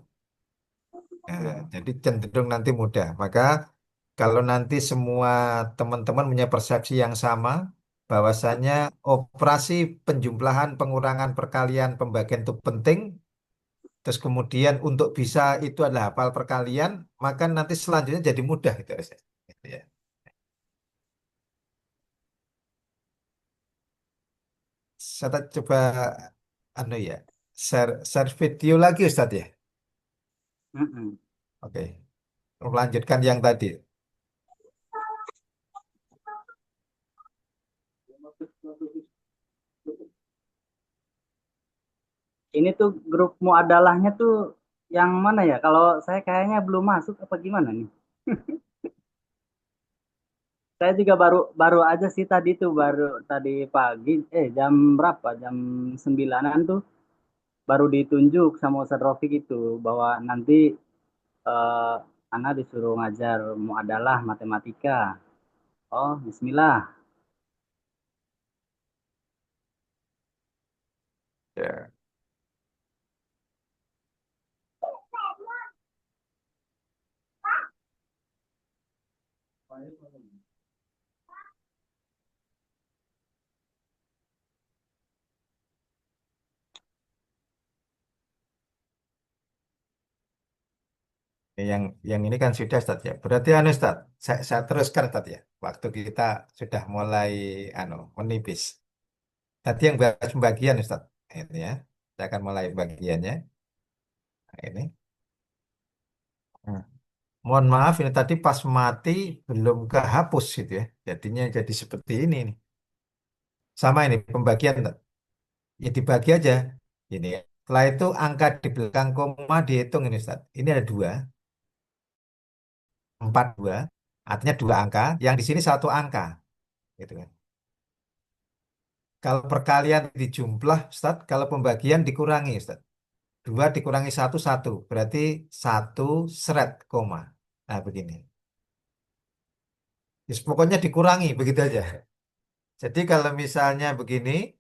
Nah, jadi cenderung nanti mudah. Maka kalau nanti semua teman-teman punya persepsi yang sama, bahwasanya operasi penjumlahan, pengurangan, perkalian, pembagian itu penting, terus kemudian untuk bisa itu adalah hafal perkalian, maka nanti selanjutnya jadi mudah gitu, Ustaz. Gitu ya. Saya coba anu ya, share video lagi Ustaz ya. Mm-mm. Oke, melanjutkan yang tadi. Ini tuh grup muadalahnya tuh yang mana ya? Kalau saya kayaknya belum masuk apa gimana nih? Saya juga baru baru aja sih tadi tuh, baru tadi pagi, jam berapa? Jam 9-an tuh baru ditunjuk sama Ustadz Rofik itu bahwa nanti eh, Ana disuruh ngajar muadalah matematika. Oh, Bismillah. Ya. Yang ini kan sudah Ustaz ya. Berarti anu Ustaz, saya teruskan Ustaz ya. Waktu kita sudah mulai anu menipis. Tadi yang bahas pembagian Ustaz. Ini ya. Saya akan mulai bagiannya. Nah, ini. Hmm. Mohon maaf ini tadi pas mati belum kehapus gitu ya. Jadinya jadi seperti ini nih. Sama ini pembagian Ustaz. Ya dibagi aja. Ini ya. Setelah itu angka di belakang koma dihitung ini Ustaz. Ini ada dua, empat dua. Artinya dua angka. Yang di sini satu angka. Gitu kan. Kalau perkalian dijumlah, Ustaz, kalau pembagian dikurangi, Ustaz. Dua dikurangi satu, satu. Berarti satu seret, koma. Nah, begini. Yes, pokoknya dikurangi, begitu aja. Jadi kalau misalnya begini,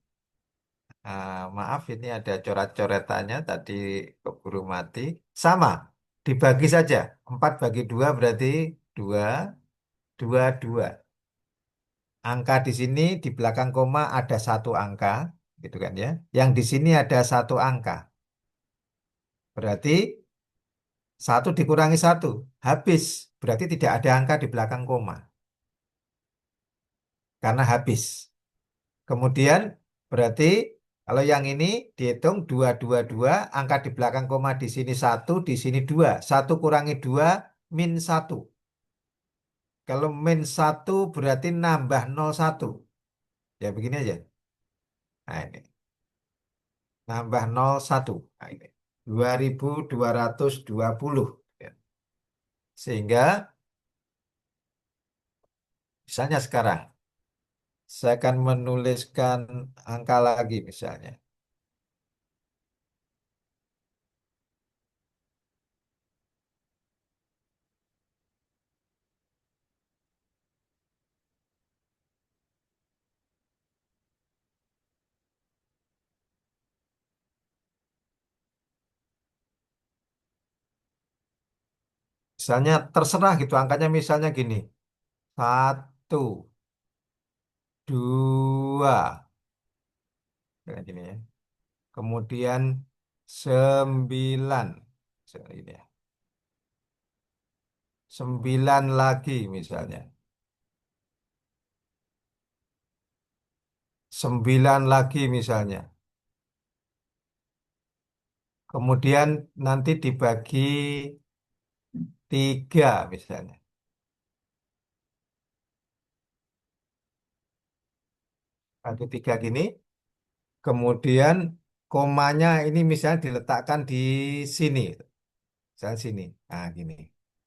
maaf ini ada coret-coretannya tadi keburu mati. Sama, dibagi saja. 4 bagi 2 berarti 2, 2, 2. Angka di sini di belakang koma ada satu angka, gitu kan ya. Yang di sini ada satu angka. Berarti satu dikurangi satu, habis. Berarti tidak ada angka di belakang koma. Karena habis. Kemudian berarti kalau yang ini dihitung 2, 2, 2, angka di belakang koma di sini satu, di sini 2. Satu kurangi 2, min satu. Kalau min satu berarti nambah 0,1. Ya begini aja. Nah ini. Nambah 0,1. Nah ini. 2.220. Ya. Sehingga misalnya sekarang. Saya akan menuliskan angka lagi misalnya. Misalnya terserah gitu angkanya misalnya gini. Satu, dua. Kayak gini ya. Kemudian 9. Ini ya. 9 lagi misalnya. 9 lagi misalnya. Kemudian nanti dibagi 3 misalnya. Bagi 3 gini. Kemudian komanya ini misalnya diletakkan di sini. Misalnya sini. Nah, gini.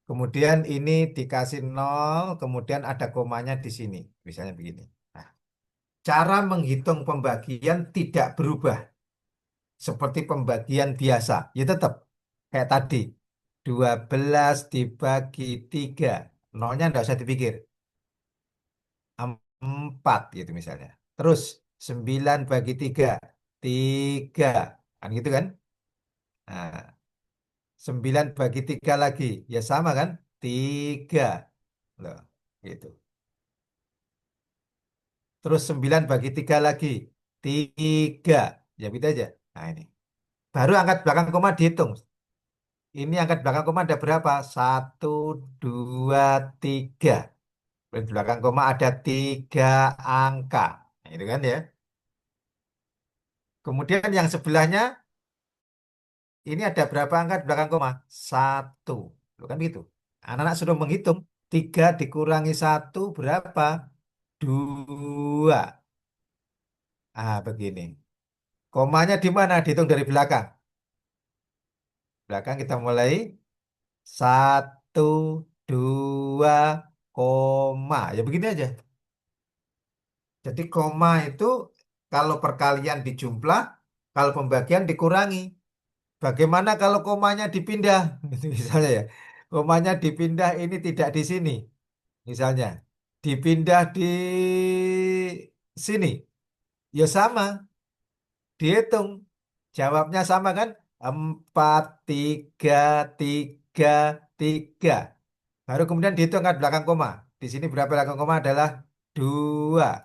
Kemudian ini dikasih 0, kemudian ada komanya di sini. Misalnya begini. Nah, cara menghitung pembagian tidak berubah. Seperti pembagian biasa. Ya tetap kayak tadi. 12 dibagi 3. Nolnya tidak usah dipikir. 4 gitu misalnya. Terus 9 bagi 3. 3. Kan gitu kan? Nah, 9 bagi 3 lagi. Ya sama kan? 3. Loh, gitu. Terus 9 bagi 3 lagi. 3. Ya gitu aja. Nah ini. Baru angkat belakang koma dihitung. Ini angkat belakang koma ada berapa? Satu, dua, tiga. Di belakang koma ada 3 angka. Nah, itu kan ya. Kemudian yang sebelahnya ini ada berapa angka di belakang koma? Satu. Loh, kan gitu. Anak-anak sudah menghitung. 3 dikurangi satu berapa? 2. Ah, begini. Komanya di mana? Dihitung dari belakang. Belakang kita mulai. Satu, dua, koma. Ya begini aja. Jadi koma itu kalau perkalian dijumlah, kalau pembagian dikurangi. Bagaimana kalau komanya dipindah? Misalnya ya, komanya dipindah ini tidak di sini. Misalnya, dipindah di sini. Ya sama, dihitung. Jawabnya sama kan? 4, 3, 3, 3. Baru kemudian dihitung kan belakang koma. Di sini berapa belakang koma adalah 2.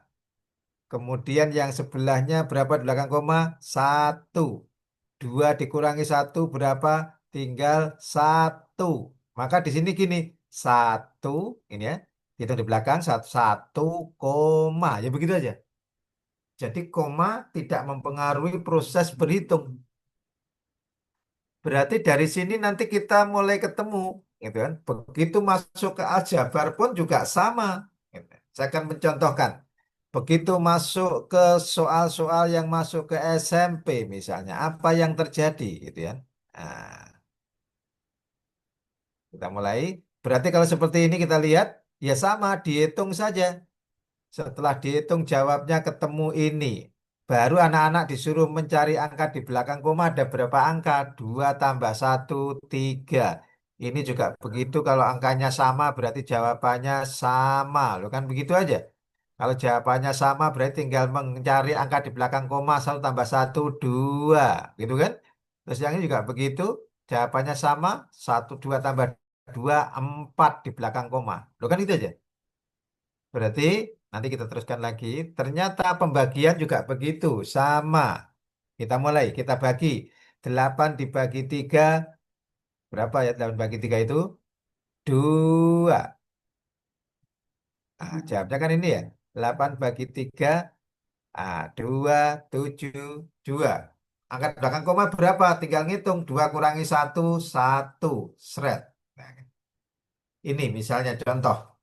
Kemudian yang sebelahnya berapa di belakang koma? 1. 2 dikurangi 1 berapa? Tinggal 1. Maka di sini gini, 1 ini ya. Hitung di belakang 1, 1, koma. Ya begitu aja. Jadi koma tidak mempengaruhi proses berhitung. Berarti dari sini nanti kita mulai ketemu, gitu kan? Begitu masuk ke aljabar pun juga sama. Gitu. Saya akan mencontohkan. Begitu masuk ke soal-soal yang masuk ke SMP misalnya, apa yang terjadi, gitu ya? Nah, kita mulai. Berarti kalau seperti ini kita lihat, ya sama, dihitung saja. Setelah dihitung jawabnya ketemu ini. Baru anak-anak disuruh mencari angka di belakang koma ada berapa angka? 2 tambah 1, 3. Ini juga begitu kalau angkanya sama berarti jawabannya sama. Loh kan begitu aja. Kalau jawabannya sama berarti tinggal mencari angka di belakang koma 1 tambah 1, 2. Gitu kan? Terus yang ini juga begitu. Jawabannya sama 1, 2 tambah 2, 4 di belakang koma. Loh kan itu aja. Berarti nanti kita teruskan lagi. Ternyata pembagian juga begitu, sama. Kita mulai, kita bagi. 8 dibagi 3, berapa ya 8 bagi 3 itu? 2. Nah, jawabnya kan ini ya. 8 bagi 3, 2, 7, 2. Angkat belakang koma berapa? Tinggal ngitung. 2 kurangi 1, 1. Seret. Nah, ini misalnya contoh.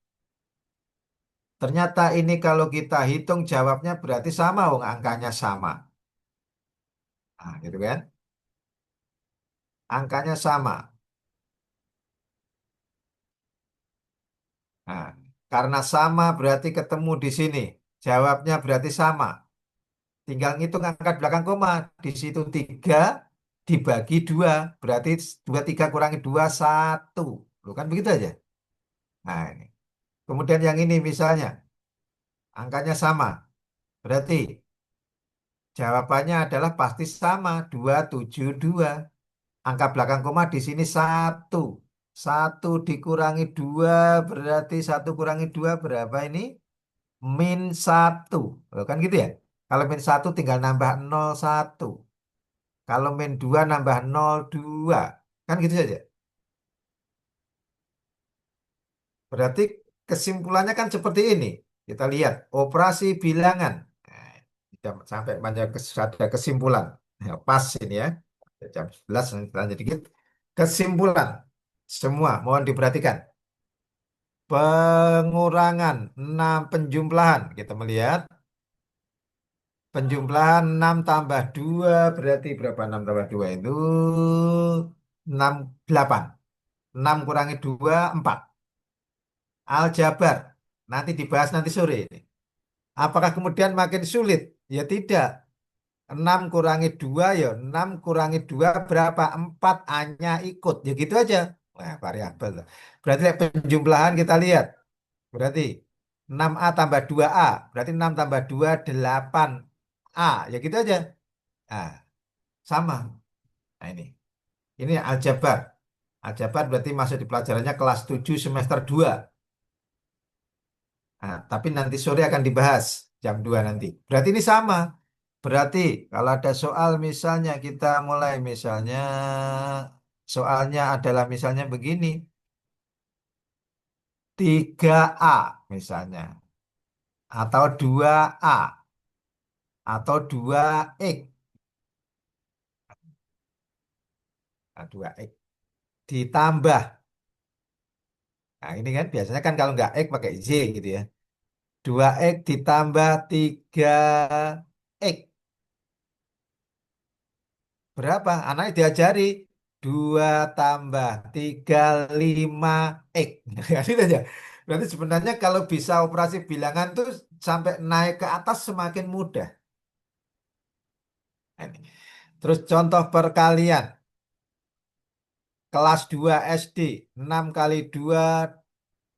Ternyata ini kalau kita hitung jawabnya berarti sama, wong angkanya sama. Nah, gitu kan? Angkanya sama. Nah, karena sama berarti ketemu di sini. Jawabnya berarti sama. Tinggal ngitung angka belakang koma. Di situ 3 dibagi 2. Berarti 2, 3 kurangi 2, 1. Loh kan begitu aja. Nah, ini. Kemudian yang ini misalnya. Angkanya sama. Berarti jawabannya adalah pasti sama. 2, 7, 2. Angka belakang koma di sini 1. 1 dikurangi 2 berarti 1 kurangi 2 berapa ini? -1. Loh, kan gitu ya? Kalau -1 tinggal nambah 0, 1. Kalau -2 nambah 0, 2. Kan gitu saja. Berarti kesimpulannya kan seperti ini. Kita lihat operasi bilangan. Nah, kita sampai banyak ada kesimpulan. Ya, pas ini ya. Jam 11 nanti lanjut dikit. Kesimpulan. Semua mohon diperhatikan. Pengurangan 6 penjumlahan. Kita melihat penjumlahan 6 tambah 2 berarti berapa? 6 tambah 2 itu 6, 8. 6 kurangi 2, 4. Aljabar. Nanti dibahas nanti sore ini. Apakah kemudian makin sulit? Ya tidak. 6 kurangi 2 ya 6 kurangi 2 berapa? 4 hanya ikut. Ya gitu aja. Nah, variabel. Berarti penjumlahan kita lihat. Berarti 6A tambah 2A. Berarti 6 tambah 2, 8A. Ya gitu aja. Nah, sama. Nah ini. Ini aljabar. Aljabar berarti masuk di pelajarannya kelas 7 semester 2. Nah, tapi nanti sore akan dibahas jam 2 nanti. Berarti ini sama. Berarti kalau ada soal misalnya kita mulai misalnya soalnya adalah misalnya begini. 3A misalnya. Atau 2A. Atau 2X. Nah, 2X. Ditambah. Nah, ini kan biasanya kan kalau nggak X pakai Z gitu ya. 2X ditambah 3X. Berapa? Anaknya diajari 2 tambah 3, 5X. Gitu aja. Berarti sebenarnya kalau bisa operasi bilangan tuh sampai naik ke atas semakin mudah. Ini. Terus contoh perkalian. Kelas 2 SD. 6 kali 2,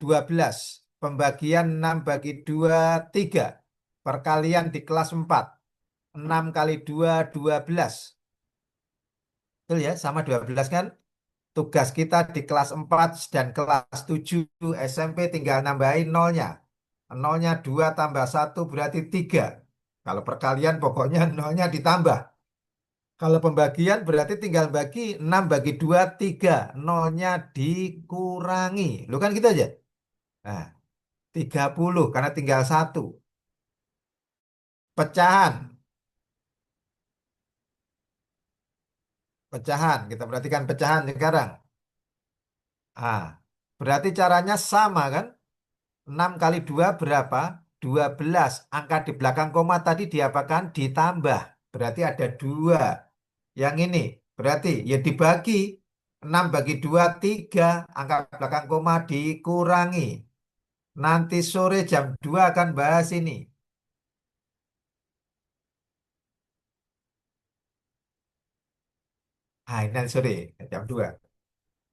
12. Pembagian 6 bagi 2, 3. Perkalian di kelas 4. 6 kali 2, 12. Betul ya, sama 12 kan? Tugas kita di kelas 4 dan kelas 7 SMP tinggal nambahin nolnya. Nolnya 2 tambah 1 berarti 3. Kalau perkalian pokoknya nolnya ditambah. Kalau pembagian berarti tinggal bagi 6 bagi 2, 3. Nolnya dikurangi. Lu kan gitu aja. Nah, 30 karena tinggal 1. Pecahan. Pecahan. Kita perhatikan pecahan sekarang. Ah, berarti caranya sama kan? 6 kali 2 berapa? 12. Angka di belakang koma tadi diapakan? Ditambah. Berarti ada 2. Yang ini berarti ya dibagi. 6 bagi 2, 3. Angka belakang koma dikurangi. Nanti sore jam 2 akan bahas ini. Ah, ini nanti sore jam 2.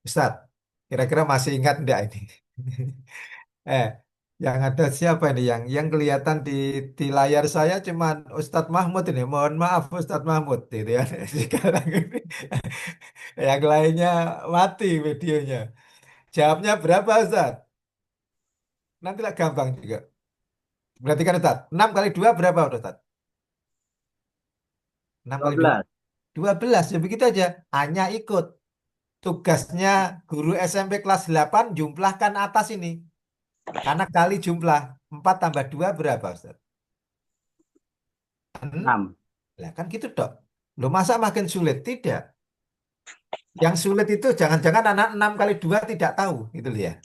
Ustaz, kira-kira masih ingat enggak ini? Eh, yang ada siapa ini? Yang kelihatan di layar saya cuman Ustadz Mahmud ini. Mohon maaf Ustadz Mahmud, gitu ya. Sekarang ini yang lainnya mati videonya. Jawabnya berapa Ustadz? Nanti lah gampang juga. Berarti kan Ustadz, 6 kali 2 berapa Ustadz? 6 kali 2? 12. 12, ya begitu aja. Hanya ikut. Tugasnya guru SMP kelas 8 jumlahkan atas ini. Karena kali jumlah 4 tambah 2 berapa Ustadz? 6. Lah kan gitu dok. Lo masa makin sulit? Tidak. Yang sulit itu jangan-jangan anak 6 kali 2 tidak tahu. Gitu loh ya.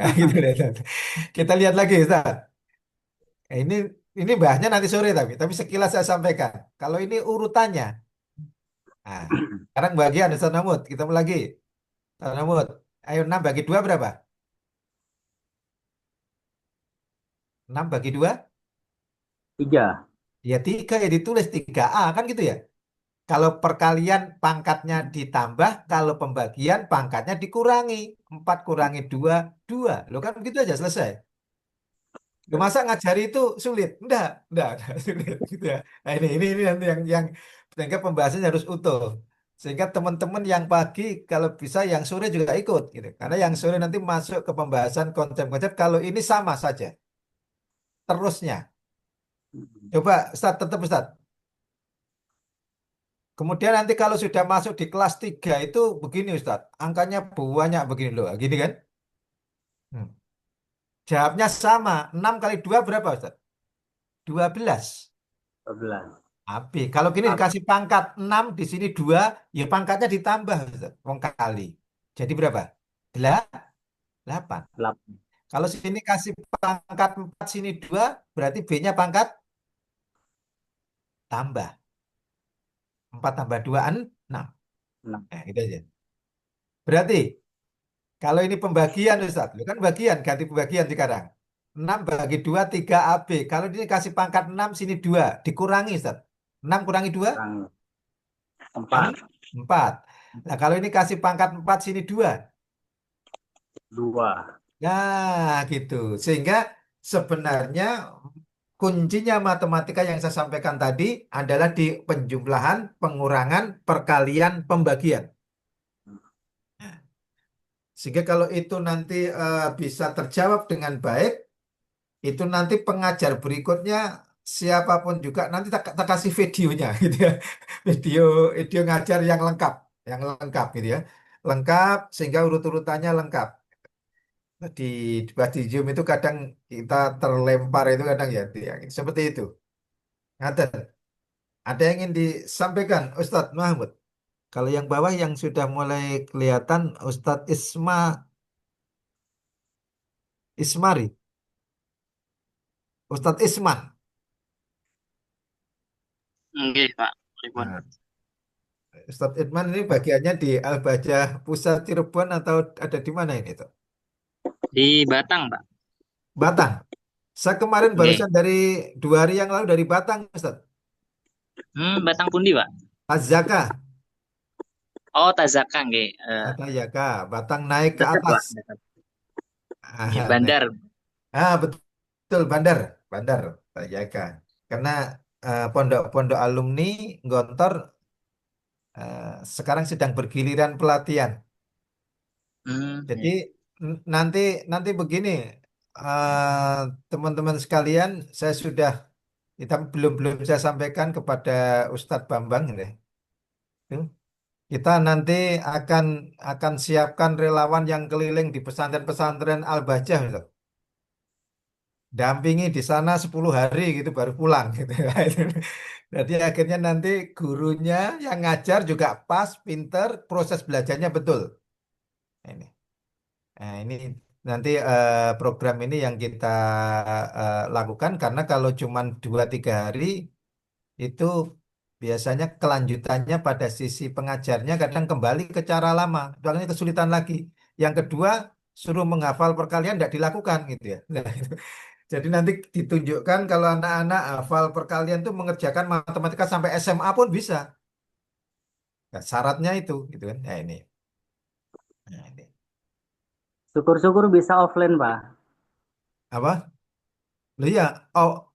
Nah, gitu loh, Ustaz. Kita lihat lagi Ustaz. Ini bahasnya nanti sore tapi sekilas saya sampaikan. Kalau ini urutannya. Nah, sekarang bagian Ustaz Namud. Kita mulai lagi. Ustaz Namud. Ayo 6 bagi 2 berapa? 6 bagi 2? 3. Ya 3 ya ditulis 3A kan gitu ya. Kalau perkalian pangkatnya ditambah, kalau pembagian pangkatnya dikurangi. 4 kurangi 2, 2. Lo kan begitu aja selesai. Lo masa ngajari itu sulit? Enggak, sulit gitu ya. Nah, ini nanti yang sehingga pembahasannya harus utuh. Sehingga teman-teman yang pagi kalau bisa yang sore juga ikut gitu. Karena yang sore nanti masuk ke pembahasan konsep-konsep kalau ini sama saja terusnya. Coba Ustaz, tetap Ustaz. Kemudian nanti kalau sudah masuk di kelas 3 itu begini Ustaz. Angkanya banyak begini loh. Gini kan? Hmm. Jawabnya sama. 6 kali 2 berapa Ustaz? 12. 12. Habis. Kalau gini dikasih pangkat 6 di sini 2, ya pangkatnya ditambah Ustaz. Wong kali. Jadi berapa? 8. 8. Kalau sini kasih pangkat 4 sini 2, berarti B-nya pangkat tambah. 4 tambah 2, 6. 6. Nah, gitu aja. Berarti kalau ini pembagian Ustaz, lu kan bagian, ganti pembagian sekarang. 6 bagi 2, 3 AB. Kalau ini kasih pangkat 6, sini 2. Dikurangi Ustaz. 6 kurangi 2, Kurang 4. 4. Nah, kalau ini kasih pangkat 4, sini 2. 2. Nah, gitu. Sehingga sebenarnya kuncinya matematika yang saya sampaikan tadi adalah di penjumlahan, pengurangan, perkalian, pembagian. Sehingga kalau itu nanti bisa terjawab dengan baik, itu nanti pengajar berikutnya siapapun juga nanti tak kasih videonya gitu ya. Video video ngajar yang lengkap gitu ya. Lengkap sehingga urut-urutannya lengkap. Di Zoom itu kadang kita terlempar itu kadang ya, seperti itu. Ngaten. Ada yang ingin disampaikan Ustadz Mahmud? Kalau yang bawah yang sudah mulai kelihatan Ustadz Ismari, Ustadz Isman. Nggih, Pak. Pripun? Nah, Ustadz Idman ini bagiannya di Al-Bajah Pusat Cirebon atau ada di mana ini tuh? Di Batang, Pak. Batang. Saya kemarin Oke. barusan dari 2 hari yang lalu dari Batang, Ustaz. Batang pundi, Pak? Azaka, Oh, Tazaka, nggih. Atayaka, Batang naik ke Dekat, atas. Pak. Dekat. Nggih, Ah, naik. Bandar. Betul, Bandar, Bandar, Atayaka. Karena pondok-pondok alumni Gontor sekarang sedang bergiliran pelatihan. Jadi Iya. nanti nanti begini, eh, teman-teman sekalian, saya sudah kita belum belum saya sampaikan kepada Ustadz Bambang ini. Kita nanti akan akan siapkan relawan yang keliling di pesantren-pesantren Al-Bahjah, gitu. Dampingi di sana 10 hari gitu baru pulang gitu. Jadi akhirnya nanti gurunya yang ngajar juga pas, pinter, proses belajarnya betul. Ini. Nah, ini nanti program ini yang kita lakukan karena kalau cuma 2-3 hari itu biasanya kelanjutannya pada sisi pengajarnya kadang kembali ke cara lama, soalnya kesulitan lagi. Yang kedua, suruh menghafal perkalian tidak dilakukan gitu ya. Nah, jadi nanti ditunjukkan kalau anak-anak hafal perkalian itu mengerjakan matematika sampai SMA pun bisa. Nah, syaratnya itu gitu kan. Nah, ini. Nah, ini. Syukur-syukur bisa offline, Pak. Apa? Loh iya, oh,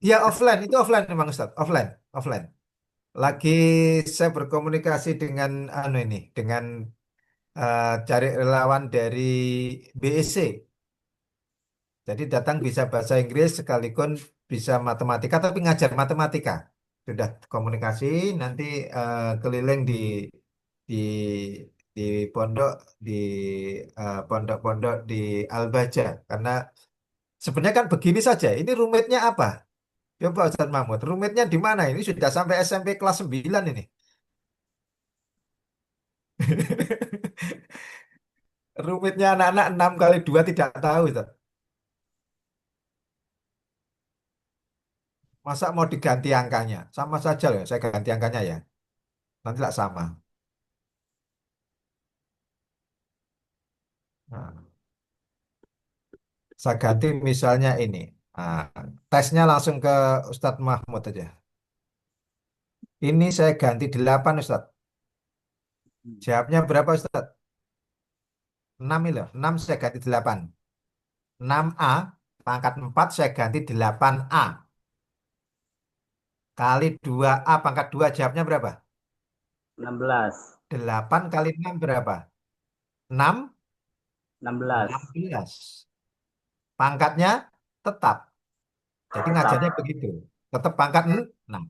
ya offline itu offline memang Ustaz, offline, offline. Lagi saya berkomunikasi dengan ini, dengan cari relawan dari BEC. Jadi datang bisa bahasa Inggris sekaligus bisa matematika tapi ngajar matematika. Sudah komunikasi nanti keliling di di pondok di pondok-pondok di Al-Baja karena sebenarnya kan begini saja. Ini rumitnya apa? Coba Ustaz Mahmud, rumitnya di mana ini? Sudah sampai SMP kelas 9 ini. Rumitnya anak-anak 6 kali 2 tidak tahu, Ustaz. Masa mau diganti angkanya? Sama saja loh, saya ganti angkanya ya. Nanti lah sama. Nah, saya ganti misalnya ini. Nah, tesnya langsung ke Ustadz Mahmud aja. Ini saya ganti 8 Ustadz. Jawabnya berapa Ustadz? 6 ini loh. 6 saya ganti 8. 6A pangkat 4 saya ganti 8A. Kali 2A pangkat 2 jawabnya berapa? 16. 8 kali 6 berapa? 6, 16. 16. Pangkatnya tetap. Jadi Tetap. ngajarnya begitu. Tetap pangkat 6.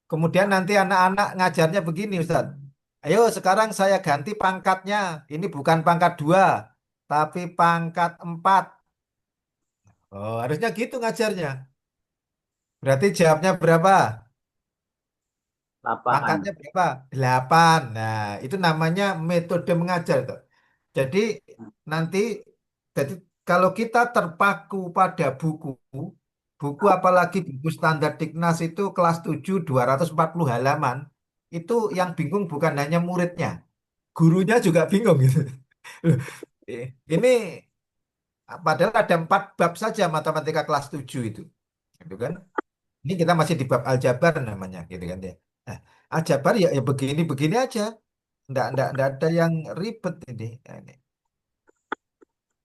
Kemudian nanti anak-anak ngajarnya begini, Ustaz. Ayo sekarang saya ganti pangkatnya. Ini bukan pangkat 2, tapi pangkat 4. Oh, harusnya gitu ngajarnya. Berarti jawabnya berapa? 8. Pangkatnya berapa? 8. Nah, itu namanya metode mengajar, tuh. Jadi nanti jadi kalau kita terpaku pada buku, buku apalagi buku standar Dignas itu kelas 7 240 halaman, itu yang bingung bukan hanya muridnya, gurunya juga bingung gitu. Loh, ini padahal ada 4 bab saja matematika kelas 7 itu. Gitu kan? Ini kita masih di bab aljabar namanya gitu kan ya. Nah, aljabar ya begini-begini aja. Nggak ada yang ribet ini. Nah, ini.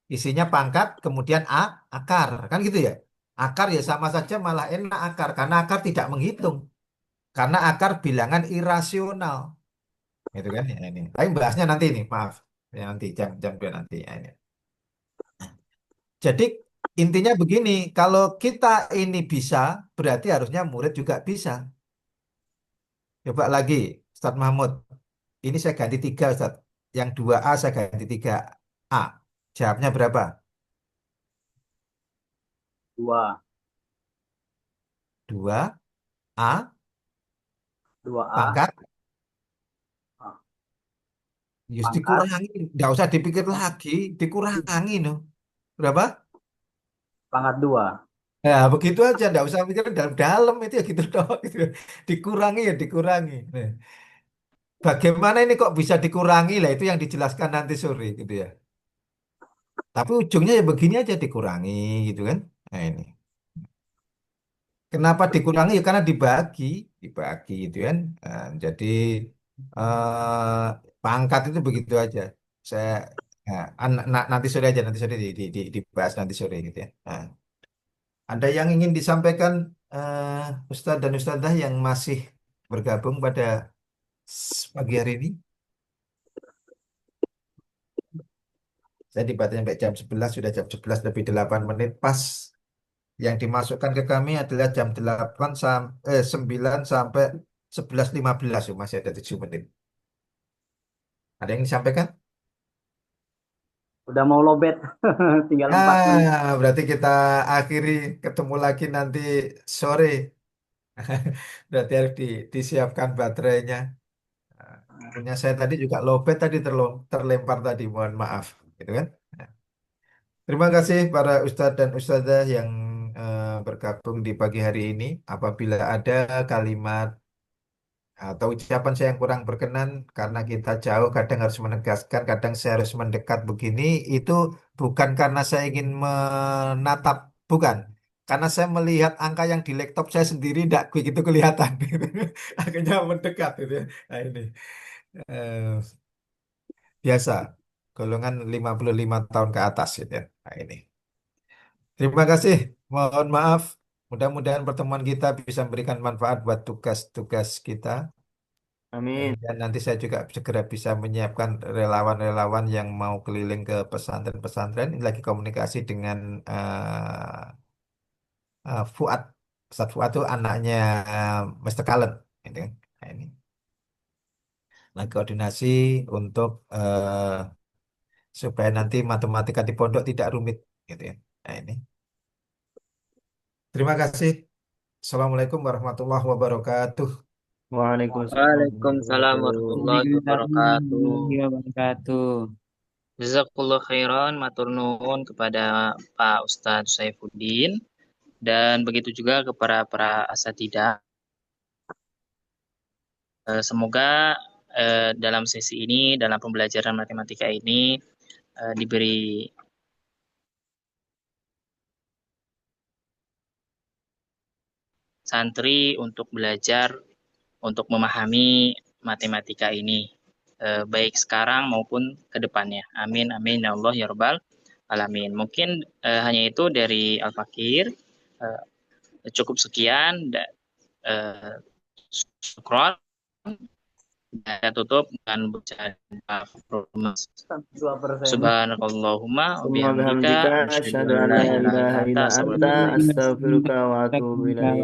Isinya pangkat, kemudian akar. Kan gitu ya. Akar ya sama saja malah enak akar. Karena akar tidak menghitung. Karena akar bilangan irasional. Gitu kan ya ini. Tapi bahasnya nanti ini, maaf. Ya, nanti jam 2 nanti. Ya, ini. Jadi intinya begini. Kalau kita ini bisa, berarti harusnya murid juga bisa. Coba lagi, Ustadz Mahmud. Ini saya ganti 3, Ustadz. Yang 2A saya ganti 3A. Jawabnya berapa? 2. 2A 2A. pangkat. Ah, Yus pangkat. dikurangi. Nggak usah dipikir lagi. Dikurangi, no. Berapa? Pangkat 2. Nah, begitu aja. Nggak usah pikir dalam-dalam. Itu ya gitu doang. Gitu. Dikurangi ya dikurangi. Nah, bagaimana ini kok bisa dikurangi lah. Itu yang dijelaskan nanti sore. Gitu ya. Tapi ujungnya ya begini aja dikurangi gitu kan. Nah ini. Kenapa dikurangi? Ya karena dibagi gitu kan. Nah, jadi pangkat itu begitu aja. Saya nanti sore aja, nanti sore dibahas nanti sore gitu ya. Nah, ada yang ingin disampaikan Ustadz dan Ustadzah yang masih bergabung pada pagi hari ini? Saya dibatasi sampai jam 11, sudah jam 11 lebih 8 menit pas. Yang dimasukkan ke kami adalah jam 8 sampai 9 sampai 11.15, masih ada 7 menit. Ada yang disampaikan? Udah mau lobet, tinggal 4 menit. Berarti kita akhiri, ketemu lagi nanti sore. Berarti harus disiapkan baterainya. Punya saya tadi juga lowbat tadi terlempar tadi, mohon maaf. Gitu kan? Nah, terima kasih para ustadz dan ustadzah yang bergabung di pagi hari ini. Apabila ada kalimat atau ucapan saya yang kurang berkenan karena kita jauh, kadang harus menegaskan, kadang saya harus mendekat begini, itu bukan karena saya ingin menatap, bukan. Karena saya melihat angka yang di laptop saya sendiri tidak begitu kelihatan. Akhirnya mendekat gitu ya. Nah, ini eh, biasa, golongan 55 tahun ke atas gitu ya. Nah, ini. Terima kasih. Mohon maaf. Mudah-mudahan pertemuan kita bisa memberikan manfaat buat tugas-tugas kita. Amin. Dan nanti saya juga segera bisa menyiapkan relawan-relawan yang mau keliling ke pesantren-pesantren. Ini lagi komunikasi dengan Fuad. Ustadz Fuad itu anaknya Mr. Khaled. Gitu kan. Nah, ini. Lagi koordinasi untuk supaya nanti matematika di pondok tidak rumit. Gitu ya. Nah, ini. Terima kasih. Assalamualaikum warahmatullahi wabarakatuh. Waalaikumsalam warahmatullahi Waalaikumsalam wabarakatuh. warahmatullahi wabarakatuh. Warahmatullahi wabarakatuh. Jazakallah khairan, matur nuwun kepada Pak Ustadz Saifuddin dan begitu juga kepada para asatidzah. Semoga dalam sesi ini, dalam pembelajaran matematika ini diberi santri untuk belajar, untuk memahami matematika ini, baik sekarang maupun ke depannya. Amin, amin, ya Allah, ya Rabbal Alamin. Mungkin hanya itu dari Al-Fakir. Cukup sekian. Syukron. Saya tutup dengan bacaan $2%. Subhanakallahumma wa Summa bihamdika bihamdika asyhadu asyhadu an an la la ilaha ilaha illa illa anta anta astaghfiruka astaghfiruka wa atubu ilaik.